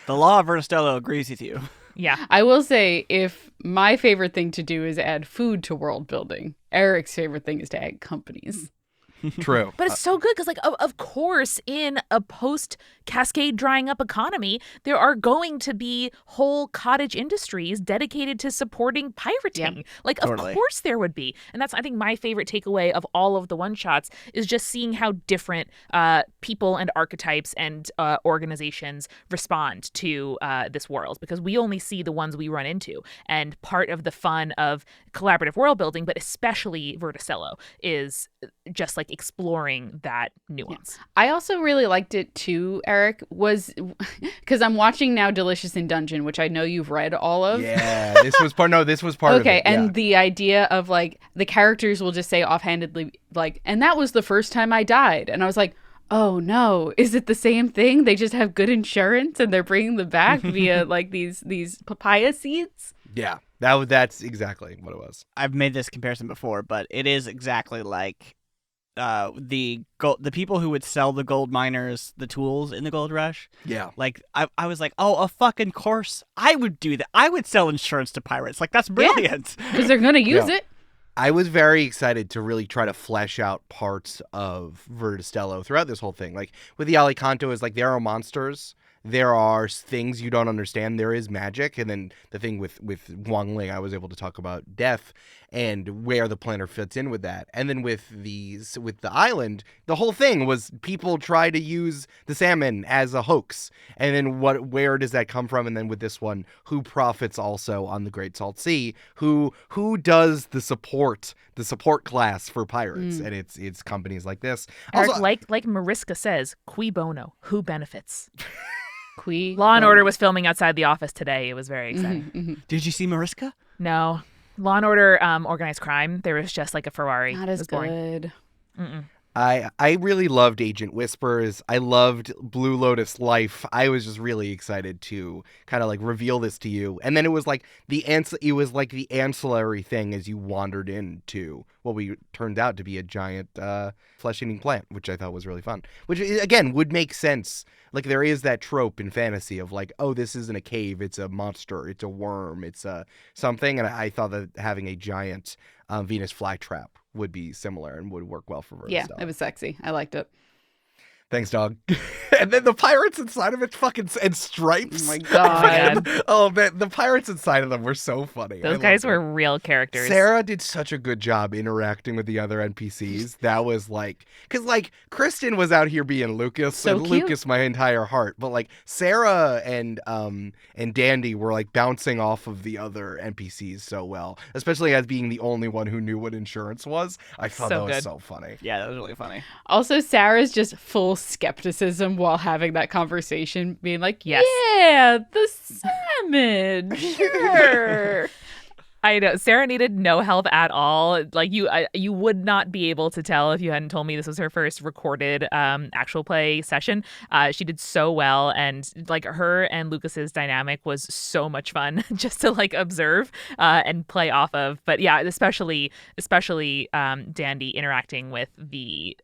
The law of Verda Stello agrees with you. Yeah. I will say, if my favorite thing to do is add food to world building, Eric's favorite thing is to add companies. True. But it's so good because, like, of course, in a post-Cascade drying up economy, there are going to be whole cottage industries dedicated to supporting pirating. Like, Totally. of course there would be. And that's, I think, my favorite takeaway of all of the one-shots is just seeing how different people and archetypes and organizations respond to this world, because we only see the ones we run into. And part of the fun of collaborative world building, but especially Verda Stello, is just like exploring that nuance. I also really liked it too, Eric, was because I'm watching now Delicious in Dungeon, which I know you've read all of. Yeah, this was part of it. Okay, and yeah. the idea of like the characters will just say offhandedly like, and that was the first time I died. And I was like, oh no, is it the same thing? They just have good insurance and they're bringing them back via like these papaya seeds? Yeah, that's exactly what it was. I've made this comparison before, but it is exactly like the people who would sell the gold miners the tools in the gold rush. Yeah. Like I was like, oh, a fucking course. I would do that. I would sell insurance to pirates. Like, that's brilliant. Because they're going to use it. I was very excited to really try to flesh out parts of Verda Stello throughout this whole thing. Like, with the Alicanto is like, there are monsters. There are things you don't understand. There is magic. And then the thing with Wang Ling, I was able to talk about death and where the planner fits in with that. And then with the island, the whole thing was people try to use the salmon as a hoax. And then where does that come from? And then with this one, who profits also on the Great Salt Sea? Who does the support class for pirates? And it's companies like this. Eric, Also, like Mariska says, cui bono, who benefits? Law and Order was filming outside the office today. It was very exciting. Did you see Mariska? No. Law and Order organized crime. There was just like a Ferrari. Not It as was boring. good. I really loved Agent Whispers. I loved Blue Lotus Life. I was just really excited to kind of like reveal this to you. And then it was like the ancillary thing as you wandered into what we turned out to be a giant flesh-eating plant, which I thought was really fun. Which again would make sense. Like, there is that trope in fantasy of like, oh, this isn't a cave, it's a monster, it's a worm, it's a something. And I thought that having a giant Venus flytrap would be similar and would work well for Verda Yeah, Stello. it was sexy. I liked it. Thanks, dog. And then the pirates inside of it and Stripes. Oh my God. Oh, man, the pirates inside of them were so funny. Those guys were real characters. Sarah did such a good job interacting with the other NPCs. That was like, because like Kristen was out here being Lucas, So and cute. Lucas my entire heart. But like Sarah and Dandy were like bouncing off of the other NPCs so well, especially as being the only one who knew what insurance was. I thought So that was good. so funny. Yeah, that was really funny. Also, Sarah's just full skepticism while having that conversation, being like, Yes. yeah, the salmon, sure. I know. Sarah needed no help at all. Like, you would not be able to tell if you hadn't told me this was her first recorded actual play session. She did so well, and like her and Lucas's dynamic was so much fun just to like observe and play off of. But yeah, especially Dandy interacting with the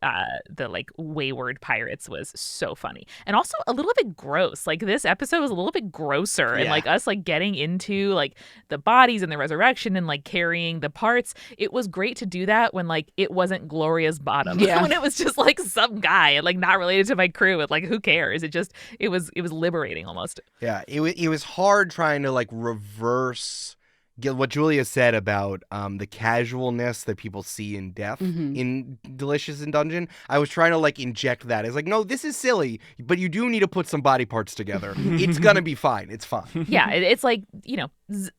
like wayward pirates was so funny, and also a little bit gross. Like, this episode was a little bit grosser, and like us like getting into like the bodies and the resurrection and like carrying the parts. It was great to do that when like it wasn't Gloria's bottom. Yeah. When it was just like some guy and like not related to my crew, and like who cares? It was liberating almost. Yeah, it was hard trying to like reverse what Julia said about the casualness that people see in death in Delicious in Dungeon. I was trying to like inject that. It's like, no, this is silly, but you do need to put some body parts together. It's gonna be fine. It's fine. Yeah, it's like,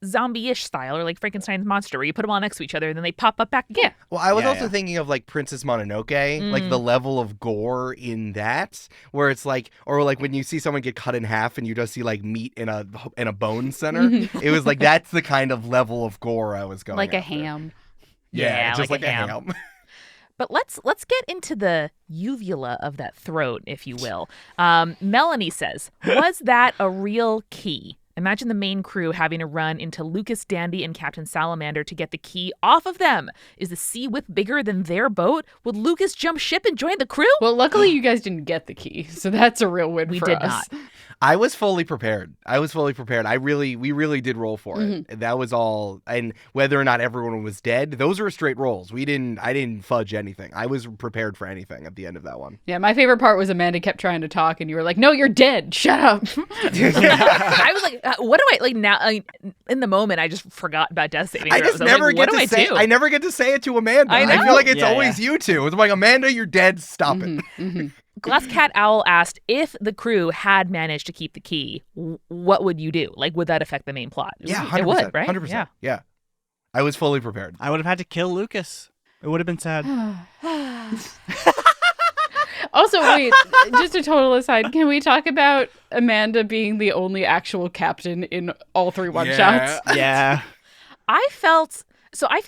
zombie-ish style, or like Frankenstein's monster, where you put them all next to each other and then they pop up back again. Well, I was Yeah, also yeah. thinking of like Princess Mononoke, like the level of gore in that, where it's like, or like when you see someone get cut in half and you just see like meat in a bone center. It was like that's the kind of level of gore I was going Like a after. ham. Yeah, just like like a a ham. ham. But let's get into the uvula of that throat, if you will. Melanie says, was that a real key? Imagine the main crew having to run into Lucas Dandy and Captain Salamander to get the key off of them. Is the sea whip bigger than their boat? Would Lucas jump ship and join the crew? Well, luckily you guys didn't get the key, so that's a real win We for did us. not. I was fully prepared. We really did roll for it. That was all. And whether or not everyone was dead, those were straight rolls. I didn't fudge anything. I was prepared for anything at the end of that one. Yeah, my favorite part was Amanda kept trying to talk, and you were like, "No, you're dead. Shut up." I was like, what do I like now? In the moment, I just forgot about death saving. I throws. just I'm never like, get what to do say. I do? I never get to say it to Amanda. I know. feel like it's Yeah, always you two. It's like, Amanda, you're dead. Stop it. Glass Cat Owl asked, if the crew had managed to keep the key, what would you do? Like, would that affect the main plot? Yeah, 100%. It would, right? 100%. Yeah. I was fully prepared. I would have had to kill Lucas. It would have been sad. Also, wait, just a total aside, can we talk about Amanda being the only actual captain in all three one-shots? Yeah. I feel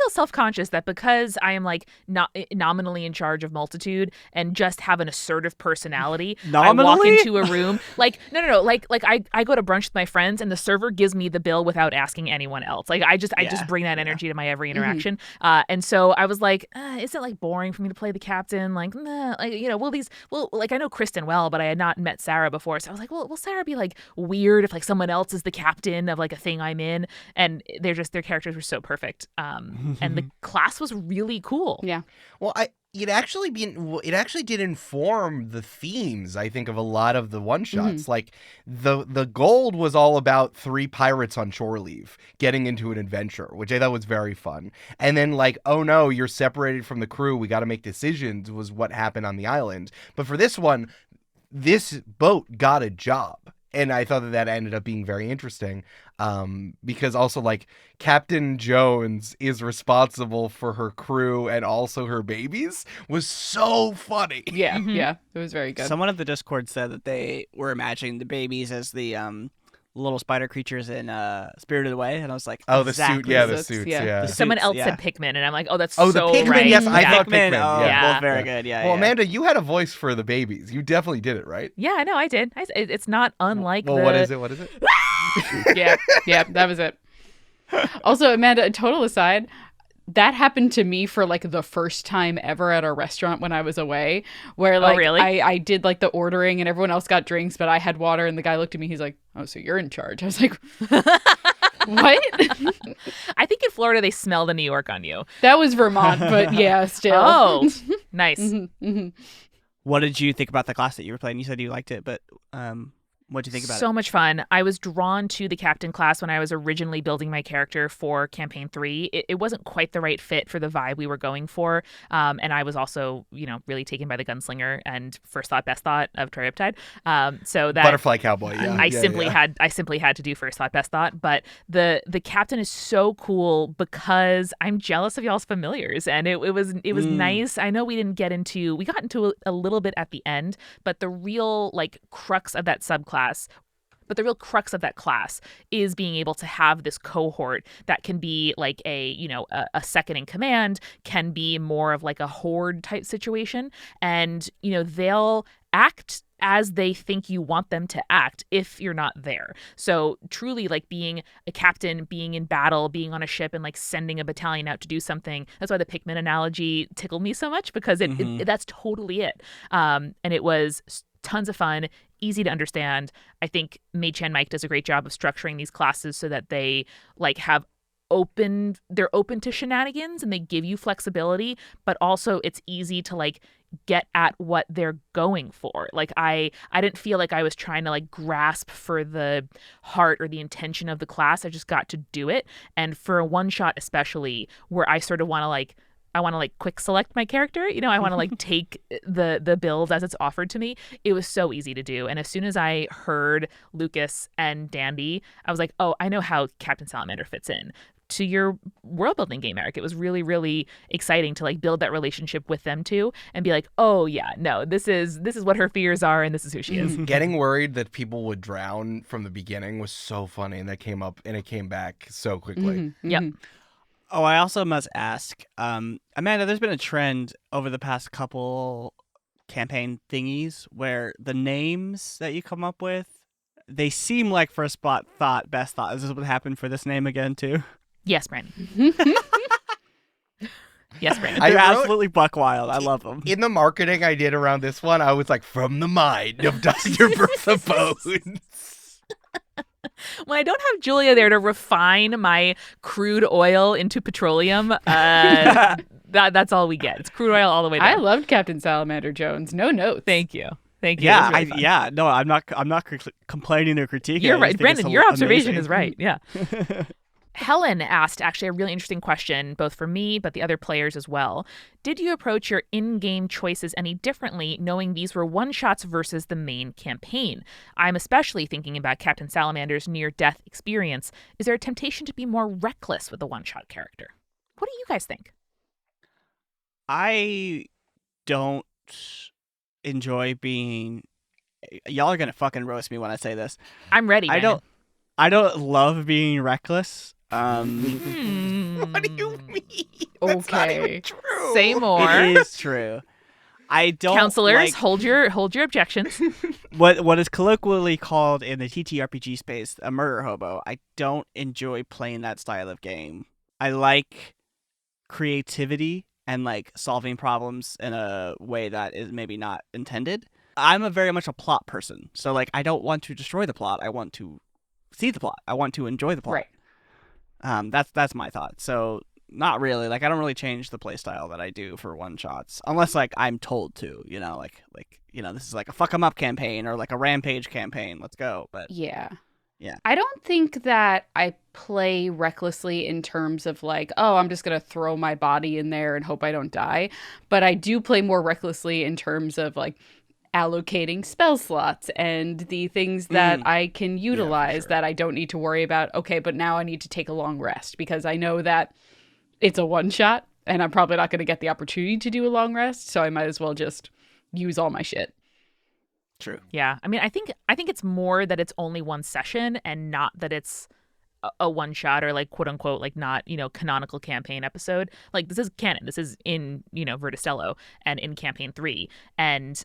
self-conscious that because I am like not nominally in charge of Multitude and just have an assertive personality, I walk Nominally? into a room like no, like I go to brunch with my friends and the server gives me the bill without asking anyone else. Like I just bring that energy to my every interaction. And so I was like, isn't it like boring for me to play the captain? Like, nah, like like I know Kristen well, but I had not met Sarah before, so I was like, will Sarah be like weird if like someone else is the captain of like a thing I'm in? And their characters were so perfect. And the class was really cool. Yeah. Well, it actually did inform the themes, I think, of a lot of the one-shots. Like, the gold was all about 3 pirates on shore leave getting into an adventure, which I thought was very fun. And then, like, oh no, you're separated from the crew, we got to make decisions, was what happened on the island. But for this one, this boat got a job. And I thought that ended up being very interesting, because also, like, Captain Jones is responsible for her crew and also her babies was so funny. Yeah, yeah, it was very good. Someone at the Discord said that they were imagining the babies as the little spider creatures in Spirited Away, and I was like, Oh, the exactly. suit, yeah, the Suits, suits, yeah. yeah. The Someone suits, else yeah. said Pikmin, and I'm like, oh, that's Oh, the so Pikmin, right. yes, I thought Pikmin, Pikmin, oh, yeah. both very good, yeah. Well, yeah. Amanda, you had a voice for the babies. You definitely did it, right? Yeah, I know, I did. It's not unlike Well, the... what is it? What is it? yeah, that was it. Also, Amanda, a total aside, that happened to me for like the first time ever at a restaurant when I was away, where like really? I did like the ordering and everyone else got drinks, but I had water, and the guy looked at me, he's like, "Oh, so you're in charge?" I was like, "What?" I think in Florida they smell the New York on you. That was Vermont, but yeah, still. Oh, nice. What did you think about the class that you were playing? You said you liked it, but what did you think about So much fun. I was drawn to the captain class when I was originally building my character for Campaign 3. It wasn't quite the right fit for the vibe we were going for. And I was also, really taken by the gunslinger and first thought, best thought of Riptide. So that Butterfly Cowboy, yeah. I simply had to do first thought, best thought. But the captain is so cool because I'm jealous of y'all's familiars, and it was nice. I know we got into a little bit at the end, but the real like crux of that subclass. But the real crux of that class is being able to have this cohort that can be like a second in command, can be more of like a horde type situation. And, they'll act as they think you want them to act if you're not there. So truly like being a captain, being in battle, being on a ship and like sending a battalion out to do something. That's why the Pikmin analogy tickled me so much, because that's totally it. And it was tons of fun, easy to understand. I think Mage Hand Mike does a great job of structuring these classes so that they like they're open to shenanigans and they give you flexibility, but also it's easy to like get at what they're going for. Like I didn't feel like I was trying to like grasp for the heart or the intention of the class. I just got to do it. And for a one shot especially, where I sort of want to like I want to like quick select my character. You know, I want to like take the build as it's offered to me. It was so easy to do. And as soon as I heard Lucas and Dandy, I was like, oh, I know how Captain Salamander fits in to your world building game, Eric. It was really, really exciting to like build that relationship with them too and be like, oh yeah, no, this is what her fears are and this is who she is. Getting worried that people would drown from the beginning was so funny, and that came up and it came back so quickly. Yep. Oh, I also must ask, Amanda, there's been a trend over the past couple campaign thingies where the names that you come up with, they seem like first best thought. Is this what happened for this name again too? Yes, Brandon. Yes, Brandon. They're absolutely buck wild. I love them. In the marketing I did around this one, I was like, from the mind of Dr. Bertha Bones. When I don't have Julia there to refine my crude oil into petroleum, that's all we get. It's crude oil all the way down. I loved Captain Salamander Jones. No notes. Thank you. Thank you. Yeah, It was really fun. no, I'm not complaining or critiquing. You're I just right, think Brandon. it's Your observation amazing. is right. Yeah. Helen asked actually a really interesting question, both for me, but the other players as well. Did you approach your in-game choices any differently, knowing these were one-shots versus the main campaign? I'm especially thinking about Captain Salamander's near-death experience. Is there a temptation to be more reckless with a one-shot character? What do you guys think? I don't enjoy being. Y'all are gonna fucking roast me when I say this. I'm ready, Brandon. I don't love being reckless. What do you mean? That's not Okay. even true. Say more. It is true. I don't Counselors, like hold your objections. what is colloquially called in the TTRPG space a murder hobo. I don't enjoy playing that style of game. I like creativity and like solving problems in a way that is maybe not intended. I'm very much a plot person. So like I don't want to destroy the plot. I want to see the plot. I want to enjoy the plot. Right. That's my thought. So not really. Like I don't really change the play style that I do for one shots unless like I'm told to, you know, like this is like a fuck 'em up campaign or like a rampage campaign. Let's go. But Yeah. Yeah. I don't think that I play recklessly in terms of like, oh, I'm just going to throw my body in there and hope I don't die. But I do play more recklessly in terms of like allocating spell slots and the things that I can utilize sure. that I don't need to worry about. Okay, but now I need to take a long rest because I know that it's a one shot and I'm probably not going to get the opportunity to do a long rest. So I might as well just use all my shit. true. Yeah. I mean, I think it's more that it's only one session and not that it's a one shot or like quote unquote like not, you know, canonical campaign episode. Like this is canon. This is in, you know, Verda Stello and in campaign 3. And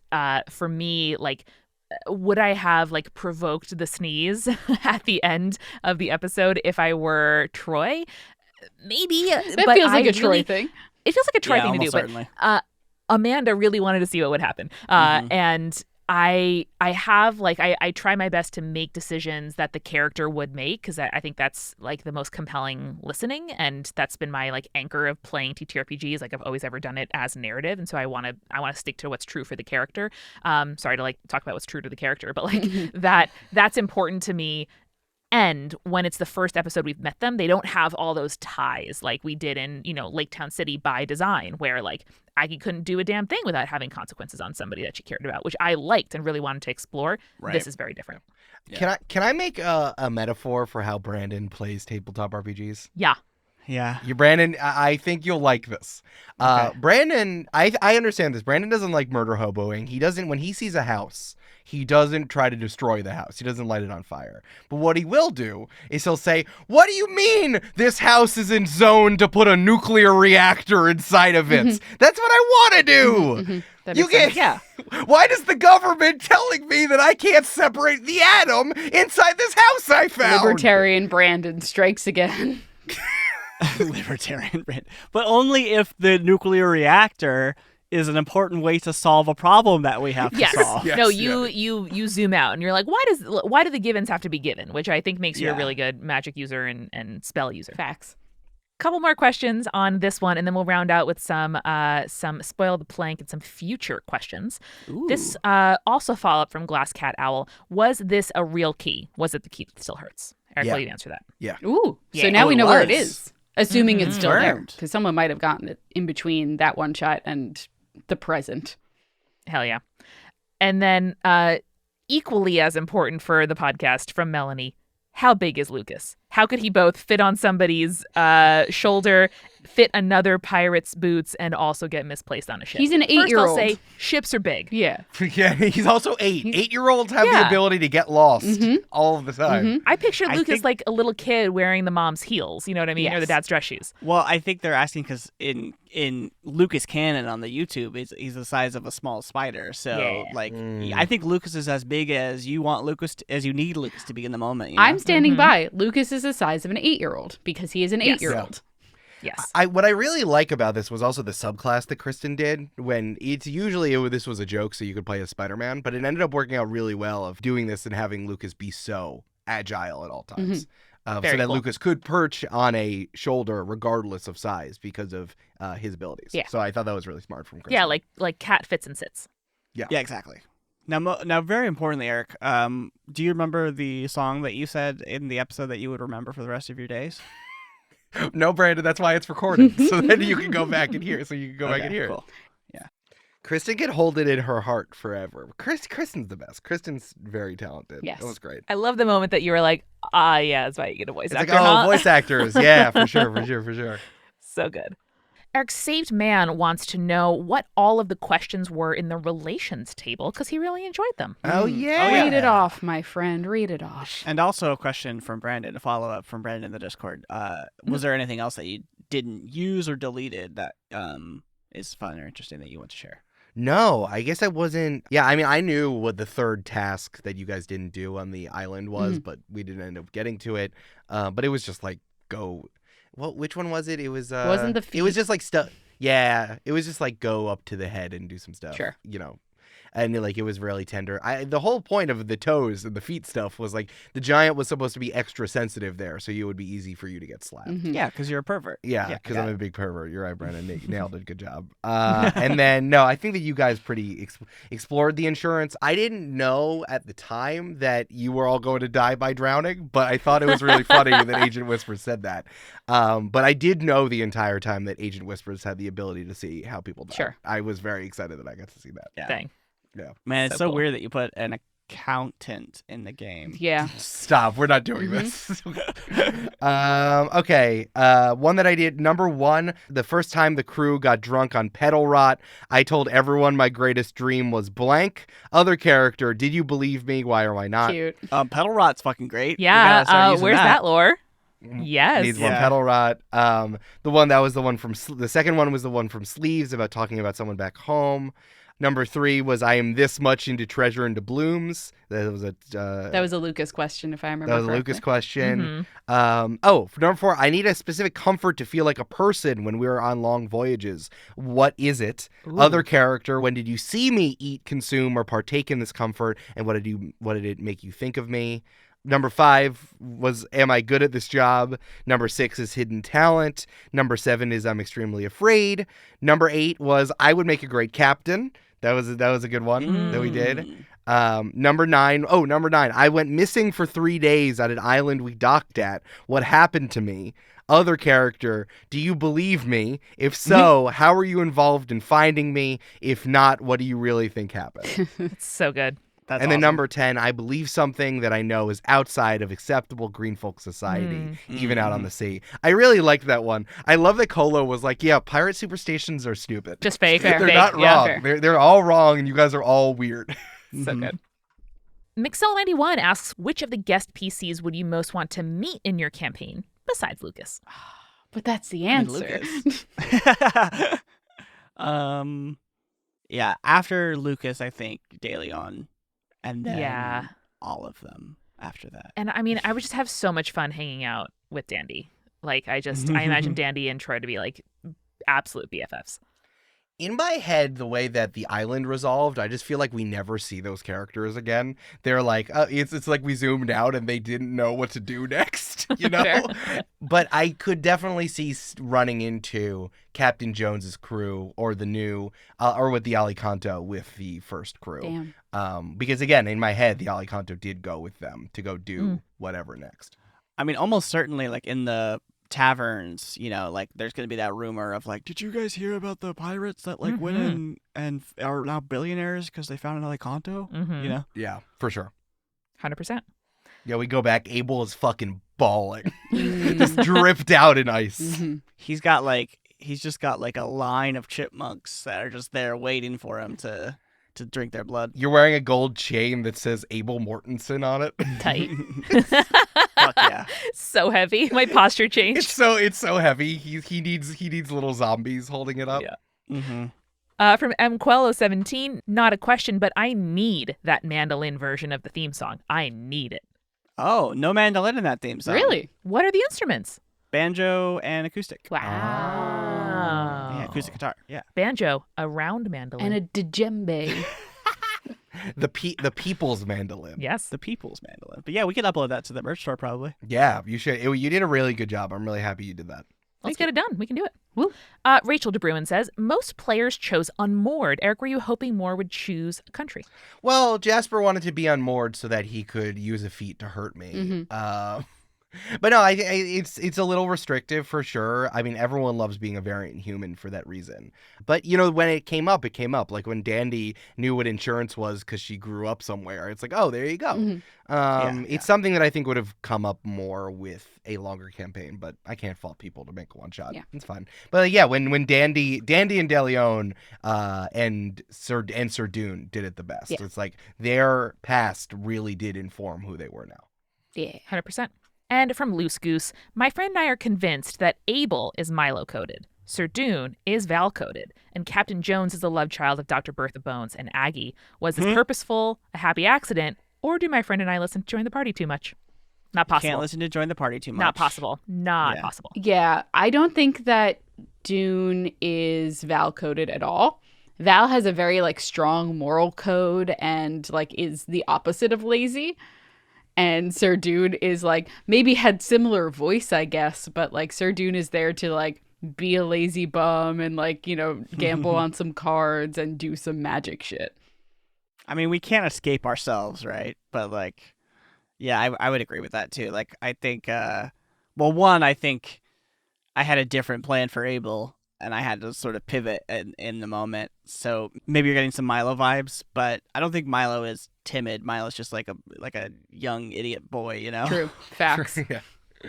for me, like would I have like provoked the sneeze at the end of the episode if I were Troy? Maybe. That but feels like I a Troy really- thing. It feels like a Troy Yeah, thing to do, almost certainly. but Amanda really wanted to see what would happen. And I have like I try my best to make decisions that the character would make because I think that's like the most compelling listening, and that's been my like anchor of playing TTRPGs. Like I've always ever done it as narrative, and so I want to stick to what's true for the character. Sorry to like talk about what's true to the character, but like that's important to me. And when it's the first episode we've met them, they don't have all those ties like we did in, you know, Lake Town City by design, where like Aggie couldn't do a damn thing without having consequences on somebody that she cared about, which I liked and really wanted to explore. Right. This is very different. Can I make a metaphor for how Brandon plays tabletop RPGs? Yeah. Yeah. Brandon, I think you'll like this. Okay. Brandon, I understand this. Brandon doesn't like murder hoboing. He doesn't, when he sees a house, he doesn't try to destroy the house. He doesn't light it on fire. But what he will do is he'll say, what do you mean this house isn't zoned to put a nuclear reactor inside of it? That's what I want to do. That You makes sense. get, why does the government telling me that I can't separate the atom inside this house I found? Libertarian Brandon strikes again. Libertarian brand. But only if the nuclear reactor is an important way to solve a problem that we have to Yes. solve. Yes, No, yeah. you zoom out and you're like, why do the givens have to be given? Which I think makes you a Yeah. really good magic user and spell user. Facts. Couple more questions on this one, and then we'll round out with some spoil the plank and some future questions. This also follow up from Glass Cat Owl. Was this a real key? Was it the key that still hurts? Eric, Yeah. will you answer that? Ooh. Yeah. So now Oh, we it know where it was. is. Assuming it's still there, Confirmed. because someone might have gotten it in between that one shot and the present. Hell yeah. And then equally as important for the podcast from Melanie, how big is Lucas? How could he both fit on somebody's shoulder, fit another pirate's boots, and also get misplaced on a ship? He's an First, I'll 8-year-old. say ships are big. Yeah. Yeah, he's also 8. 8-year-olds have the Yeah. ability to get lost all of the time. I picture I Lucas think- like a little kid wearing the mom's heels, you know what I mean? Or the Yes. dad's dress shoes. Well, I think they're asking because in Lucas canon on the YouTube, he's the size of a small spider. So Yeah. like, I think Lucas is as big as you want Lucas, as you need Lucas to be in the moment. You know? I'm standing by. Lucas is the size of an 8-year-old because he is an Yes. 8-year-old. Yes. What I really like about this was also the subclass that Kristen did. When it's usually this was a joke, so you could play as Spider-Man, but it ended up working out really well of doing this and having Lucas be so agile at all times, so Very that cool. Lucas could perch on a shoulder regardless of size because of his abilities. Yeah. So I thought that was really smart from Kristen. Yeah, like cat fits and sits. Yeah, exactly. Now, very importantly, Eric, do you remember the song that you said in the episode that you would remember for the rest of your days? No, Brandon, that's why it's recorded, so then you can go back and hear. So you can go back and hear. Cool. Kristen can hold it in her heart forever. Kristen's the best. Kristen's very talented. Yes. That was great. I love the moment that you were like, yeah, that's why you get a voice It's actor. like, huh? voice actors. Yeah, for sure. So good. Eric Saved Man wants to know what all of the questions were in the relations table because he really enjoyed them. Oh, yeah. Read it off, my friend. Read it off. And also a question from Brandon, a follow-up from Brandon in the Discord. Was there anything else that you didn't use or deleted that is fun or interesting that you want to share? No, I guess I wasn't. Yeah, I mean, I knew what the third task that you guys didn't do on the island was, but we didn't end up getting to it. But it was just like go. Well, which one was it? It was. Wasn't the It was feet? just like stuff. Yeah, it was just like go up to the head and do some stuff. Sure. You know. And like it was really tender. The whole point of the toes and the feet stuff was like the giant was supposed to be extra sensitive there, so it would be easy for you to get slapped. Yeah, because you're a pervert. Yeah, I because got I'm it. a big pervert. You're right, Brandon. Nailed it. Good job. And then, no, I think that you guys pretty explored the insurance. I didn't know at the time that you were all going to die by drowning, but I thought it was really funny that Agent Whispers said that. But I did know the entire time that Agent Whispers had the ability to see how people die. Sure. I was very excited that I got to see that. Yeah. Dang. Yeah. Man, it's So so cool. weird that you put an accountant in the game. Yeah. Stop. We're not doing this. Okay. One that I did. Number 1, the first time the crew got drunk on pedal rot, I told everyone my greatest dream was blank. Other character, did you believe me? Why or why not? Cute. Pedal rot's fucking great. We Yeah. gotta start using Where's that lore? Yes. Needs one Yeah. pedal rot. The one that was the one from the second one was the one from Sleeves about talking about someone back home. Number 3 was I am this much into treasure and doubloons. That was That was a Lucas question, if I remember that was a correctly. Lucas question. For number 4, I need a specific comfort to feel like a person when we are on long voyages. What is it? Other character, when did you see me eat, consume, or partake in this comfort? And what did it make you think of me? Number 5 was, am I good at this job? Number 6 is hidden talent. Number 7 is I'm extremely afraid. Number 8 was I would make a great captain. That was a good one that we did. Number 9, I went missing for 3 days at an island we docked at. What happened to me? Other character, do you believe me? If so, how are you involved in finding me? If not, what do you really think happened? It's so good. That's And then awesome. number 10, I believe something that I know is outside of acceptable green folk society, even out on the sea. I really liked that one. I love that Kolo was like, yeah, pirate superstitions are stupid. Just fake. They're fake. not Yeah, wrong. They're all wrong, and you guys are all weird. So good. Mixel91 asks, which of the guest PCs would you most want to meet in your campaign besides Lucas? But that's the And answer. Lucas. Yeah, after Lucas, I think De Leon, and then Yeah. all of them after that. And I mean, I would just have so much fun hanging out with Dandy. Like, I imagine Dandy and Troy to be like absolute BFFs. In my head, the way that the island resolved, I just feel like we never see those characters again. They're like, it's like we zoomed out and they didn't know what to do next, you know? Fair. But I could definitely see running into Captain Jones's crew or the new, or with the Alicanto with the first crew. Damn. Because again, in my head, the Alicanto did go with them to go do whatever next. I mean, almost certainly, like in the taverns, like there's going to be that rumor of like, did you guys hear about the pirates that like went in and are now billionaires because they found an Alicanto? Yeah, for sure. 100%. Yeah, we go back. Abel is fucking bawling, just dripped out in ice. He's just got like a line of chipmunks that are just there waiting for him to drink their blood. You're wearing a gold chain that says Abel Mortensen on it. Tight. Fuck yeah. So heavy. My posture changed. It's so heavy. He needs little zombies holding it up. Yeah. From MQuello17, not a question, but I need that mandolin version of the theme song. I need it. Oh, no mandolin in that theme song. Really? What are the instruments? Banjo and acoustic. Wow. Yeah, acoustic guitar. Yeah. Banjo, a round mandolin. And a djembe. The people's mandolin. Yes. The people's mandolin. But yeah, we could upload that to the merch store probably. Yeah, you should. You did a really good job. I'm really happy you did that. Let's get it done. We can do it. Woo. Rachel DeBruin says, most players chose unmoored. Eric, were you hoping more would choose a country? Well, Jasper wanted to be unmoored so that he could use a feat to hurt me. But no, it's a little restrictive for sure. I mean, everyone loves being a variant human for that reason. But, when it came up. Like when Dandy knew what insurance was because she grew up somewhere. It's like, oh, there you go. It's something that I think would have come up more with a longer campaign, but I can't fault people to make a one shot. Yeah. It's fine. But yeah, when Dandy and DeLeon and Sir Dune did it the best. Yeah. It's like their past really did inform who they were now. Yeah. 100%. And from Loose Goose, my friend and I are convinced that Abel is Milo-coded, Sir Dune is Val-coded, and Captain Jones is a love child of Dr. Bertha Bones and Aggie. Was this purposeful, a happy accident, or do my friend and I listen to Join the Party too much? Not possible. Can't listen to Join the Party too much. Not possible. Not possible. Yeah, I don't think that Dune is Val-coded at all. Val has a very strong moral code and is the opposite of lazy. And Sir Dune is maybe had similar voice, I guess, but Sir Dune is there to be a lazy bum and gamble on some cards and do some magic shit. I mean, we can't escape ourselves, right? But yeah, I would agree with that too. I think, I think I had a different plan for Abel, and I had to sort of pivot in the moment. So maybe you're getting some Milo vibes, but I don't think Milo is timid. Milo's just like a young idiot boy, True. Facts. Yeah.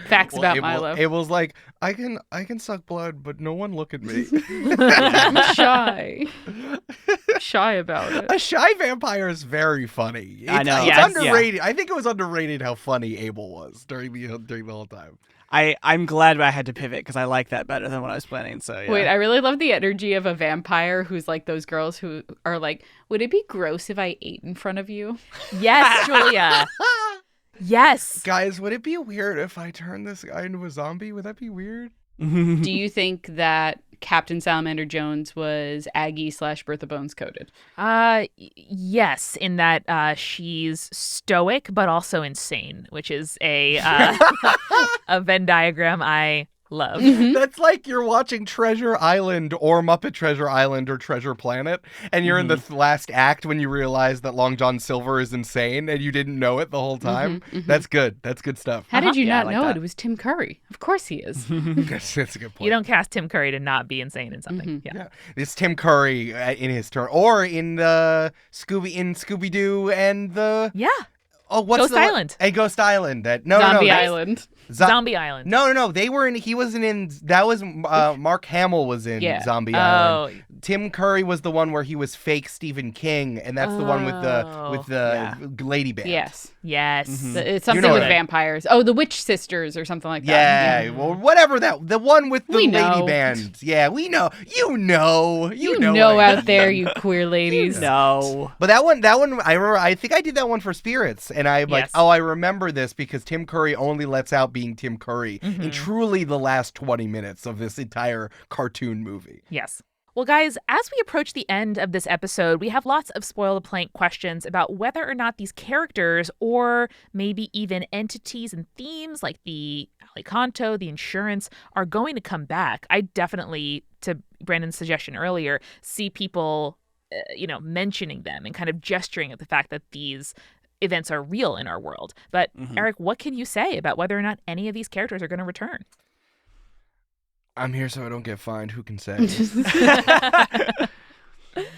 Facts about Milo. Abel's like, I can suck blood, but no one look at me. I'm shy. Shy about it. A shy vampire is very funny. I know. It's Yes. underrated. I think it was underrated how funny Abel was during the whole time. I'm glad I had to pivot because I like that better than what I was planning. So yeah. Wait, I really love the energy of a vampire who's those girls who are would it be gross if I ate in front of you? Yes, Julia. Yes. Guys, would it be weird if I turned this guy into a zombie? Would that be weird? Do you think that Captain Salamander Jones was Aggie / Bertha Bones coded? Yes, in that she's stoic but also insane, which is a a Venn diagram I love. That's like you're watching Treasure Island or Muppet Treasure Island or Treasure Planet, and you're in the last act when you realize that Long John Silver is insane and you didn't know it the whole time. That's good. That's good stuff. How did you Yeah, I not like know that. it? It was Tim Curry. Of course he is. That's a good point. You don't cast Tim Curry to not be insane in something. Yeah. Yeah, it's Tim Curry in his turn, or in the Scooby Doo and the what's Ghost Island. Ghost Island. Zombie Island. Zombie Island. No. They were in. He wasn't in. That was Mark Hamill was in Zombie Island. Tim Curry was the one where he was fake Stephen King, and that's the one with the lady band. Yes. Yes. It's something You know with it. vampires. Oh, the Witch Sisters or something like that. Yeah, well, whatever the one with the We lady know. band. Yeah, we know. You know know out there, you queer ladies. No. But that one, I remember. I think I did that one for Spirits, and I'm like, Yes. oh, I remember this because Tim Curry only lets out being Tim Curry in truly the last 20 minutes of this entire cartoon movie. Yes. Well, guys, as we approach the end of this episode, we have lots of Spoil the Plank questions about whether or not these characters, or maybe even entities and themes like the Alicanto, the insurance, are going to come back. I definitely, to Brandon's suggestion earlier, see people, mentioning them and kind of gesturing at the fact that these events are real in our world. But Eric, what can you say about whether or not any of these characters are going to return? I'm here so I don't get fined. Who can say?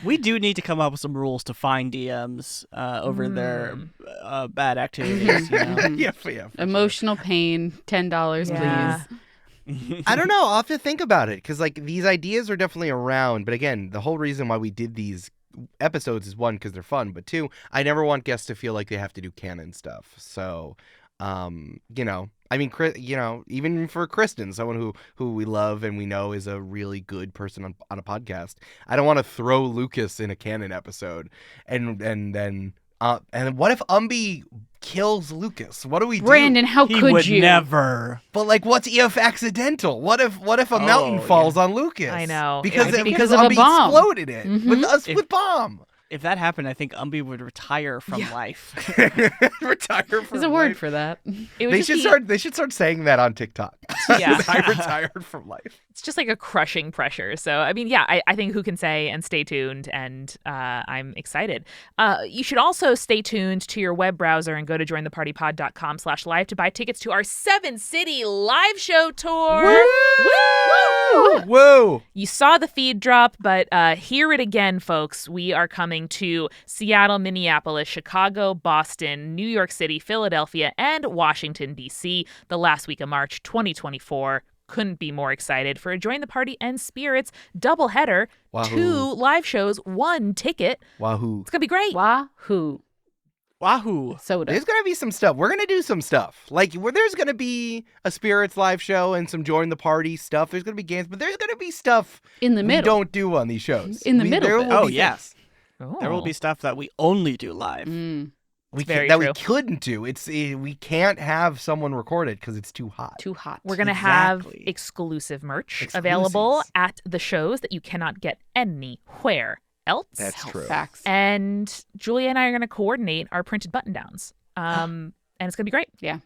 We do need to come up with some rules to fine DMs over their bad activities. You know? yeah, for sure. Emotional pain, $10, Yeah. please. I don't know. I'll have to think about it because like these ideas are definitely around. But again, the whole reason why we did these episodes is one, because they're fun, but two, I never want guests to feel like they have to do canon stuff. So, you know, I mean, you know, even for Kristen, someone who we love and we know is a really good person on a podcast, I don't want to throw Lucas in a canon episode and then what if Umbi kills Lucas? What do we do? Brandon, how He could would you? never. But like, what's if accidental? What if a mountain falls on Lucas? I know. because Because of a Umbi bomb. exploded it with bomb. If that happened, I think Umbi would retire from life. Retire from There's a word life. for that. It would They just should be- start. They should start saying that on TikTok. Yeah. I retired from life. It's just like a crushing pressure. So, I mean, yeah, I think who can say, and stay tuned, and I'm excited. You should also stay tuned to your web browser and go to jointhepartypod.com/live to buy tickets to our 7-city live show tour. Woo! Whoa! You saw the feed drop, but hear it again, folks. We are coming to Seattle, Minneapolis, Chicago, Boston, New York City, Philadelphia, and Washington, D.C. the last week of March 2024. Couldn't be more excited for a Join the Party and Spirits doubleheader. Wahoo. 2 live shows, 1 ticket. Wahoo! It's going to be great. Wahoo. Wahoo! Soda. There's gonna be some stuff. We're gonna do some stuff. Like there's gonna be a Spirits live show and some Join the Party stuff. There's gonna be games, but there's gonna be stuff In the we middle. don't do on these shows. In the middle there bit. will Oh, be yes. things There will be stuff that we only do live. we Very that we true. couldn't do. We can't have someone record it because it's too hot. Too hot. We're going to have Exactly. exclusive merch Exclusives. available at the shows that you cannot get anywhere else. That's true. Facts. And Julia and I are going to coordinate our printed button downs. And it's going to be great. Yeah.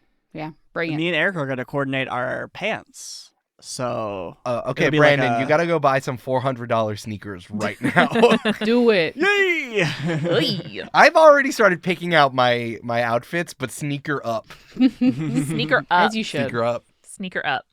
Bring it. Me and Eric are going to coordinate our pants. So, Okay, it'll be like Brandon, a- you gotta go buy some $400 sneakers right now. Do it. yay! Oy. I've already started picking out my outfits, but sneaker up. Sneaker up. As you should. Sneaker up. Sneaker up.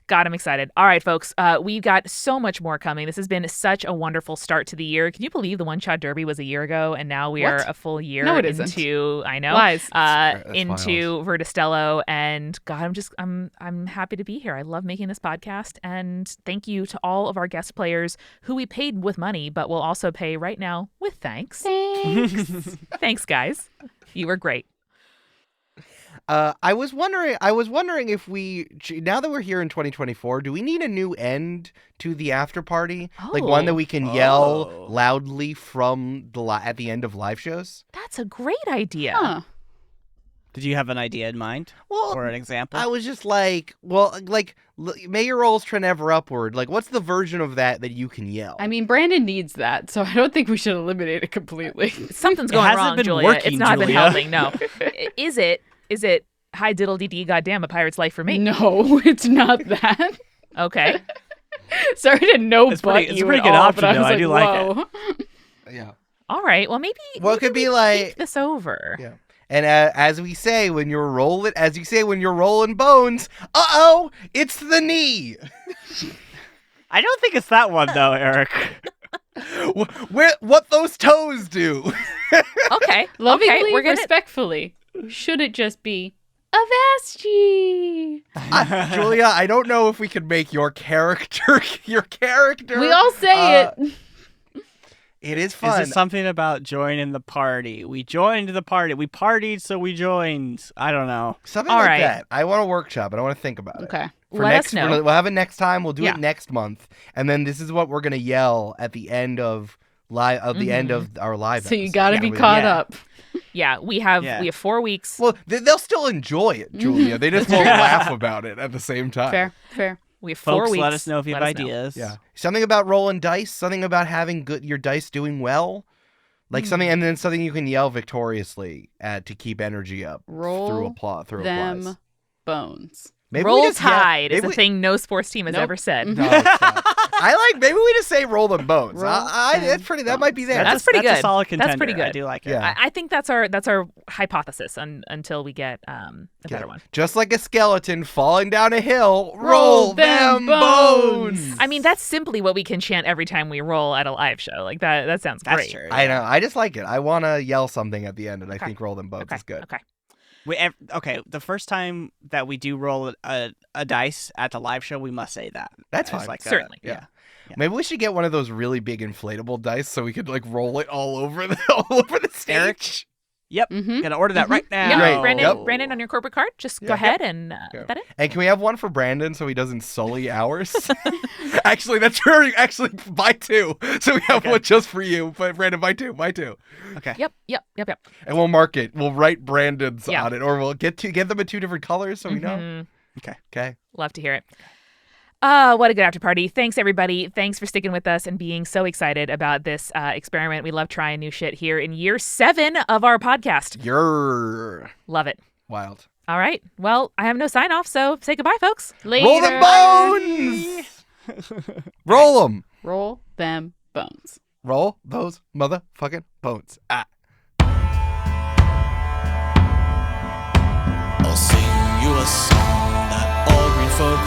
God, I'm excited. All right, folks. We've got so much more coming. This has been such a wonderful start to the year. Can you believe the One Shot Derby was a year ago, and now we are What? a full year No, it isn't. into I know Lies. That's into Verda Stello, and God, I'm happy to be here. I love making this podcast, and thank you to all of our guest players who we paid with money, but will also pay right now with thanks. Thanks. Thanks, guys. You were great. I was wondering if now that we're here in 2024, do we need a new end to the after party? Like one that we can yell Oh. loudly from at the end of live shows? That's a great idea. Huh. Did you have an idea in mind? Well, Or an example? I was just like, may your rolls trend ever upward. Like, what's the version of that you can yell? I mean, Brandon needs that, so I don't think we should eliminate it completely. Something's It going hasn't wrong, been Julia. working, It's not been Julia. helping. No. Is it hi diddle dee dee goddamn a pirate's life for me? No, it's not that. Okay. Sorry to no It's butt pretty- it's a you pretty at good all, option, but I though. was I like, do like it. whoa. yeah. All right. Well, maybe. Well, it could be like, think this over. yeah. And as we say when you're rolling bones, it's the knee. I don't think it's that one, though, Eric. What those toes do? Okay. Lovingly, okay. We're gonna. respectfully. Should it just be Avasci? Julia, I don't know if we could make your character. We all say it. It is Is fun. it something about joining the party? We joined the party. We partied, so we joined. I don't know. Something All like right. that. I want to workshop it. I want to think about it. Okay. For Let next, us know. We'll have it next time. We'll do Yeah. it next month, and then this is what we're gonna yell at the end of the end of our live. So you episode. got to Yeah, be we- caught yeah. up. Yeah. We have 4 weeks. Well, they'll still enjoy it, Julia. They just won't laugh about it at the same time. Fair. We have 4 Folks, weeks. let us know if you have Let us know. ideas. Yeah. Something about rolling dice. Something about having your dice doing well. Like something, and then something you can yell victoriously at to keep energy up Roll through applause. them bones. Maybe we Roll just yell- Tide is maybe a we- thing no sports team has Nope. ever said. No, it's not. maybe we just say roll them bones. Roll That's pretty. That might be there. That's pretty That's good. a solid contender. That's pretty good. I do like it. Yeah. I think that's our hypothesis until we get a better one. Just like a skeleton falling down a hill, roll them bones. I mean, that's simply what we can chant every time we roll at a live show. Like that sounds That's great. true. I know. I just like it. I want to yell something at the end, and I Okay. think roll them bones Okay. is good. Okay. Okay, the first time that we do roll a dice at the live show, we must say that. That's As fine. like Certainly. Yeah. Maybe we should get one of those really big inflatable dice so we could like roll it all over the stage. Eric? Yep. Mm-hmm. Gonna order that right now. Yeah, Great. Brandon, Yep. Brandon, on your corporate card, just go Yeah. ahead and Yeah. put that in. And can we have one for Brandon so he doesn't sully ours? Actually, that's true. Actually, buy two. So we have one just for you. But Brandon, buy two. Okay. Yep. And we'll mark it. We'll write Brandon's Yeah. on it, or we'll get them in 2 different colors so we know. Mhm. Okay. Love to hear it. What a good after party. Thanks, everybody. Thanks for sticking with us and being so excited about this experiment. We love trying new shit here in year 7 of our podcast. You're Love it. wild. All right. Well, I have no sign off, so say goodbye, folks. Later. Roll them bones. Roll them. Roll them bones. Roll those motherfucking bones. Ah. I'll sing you a song that all green folk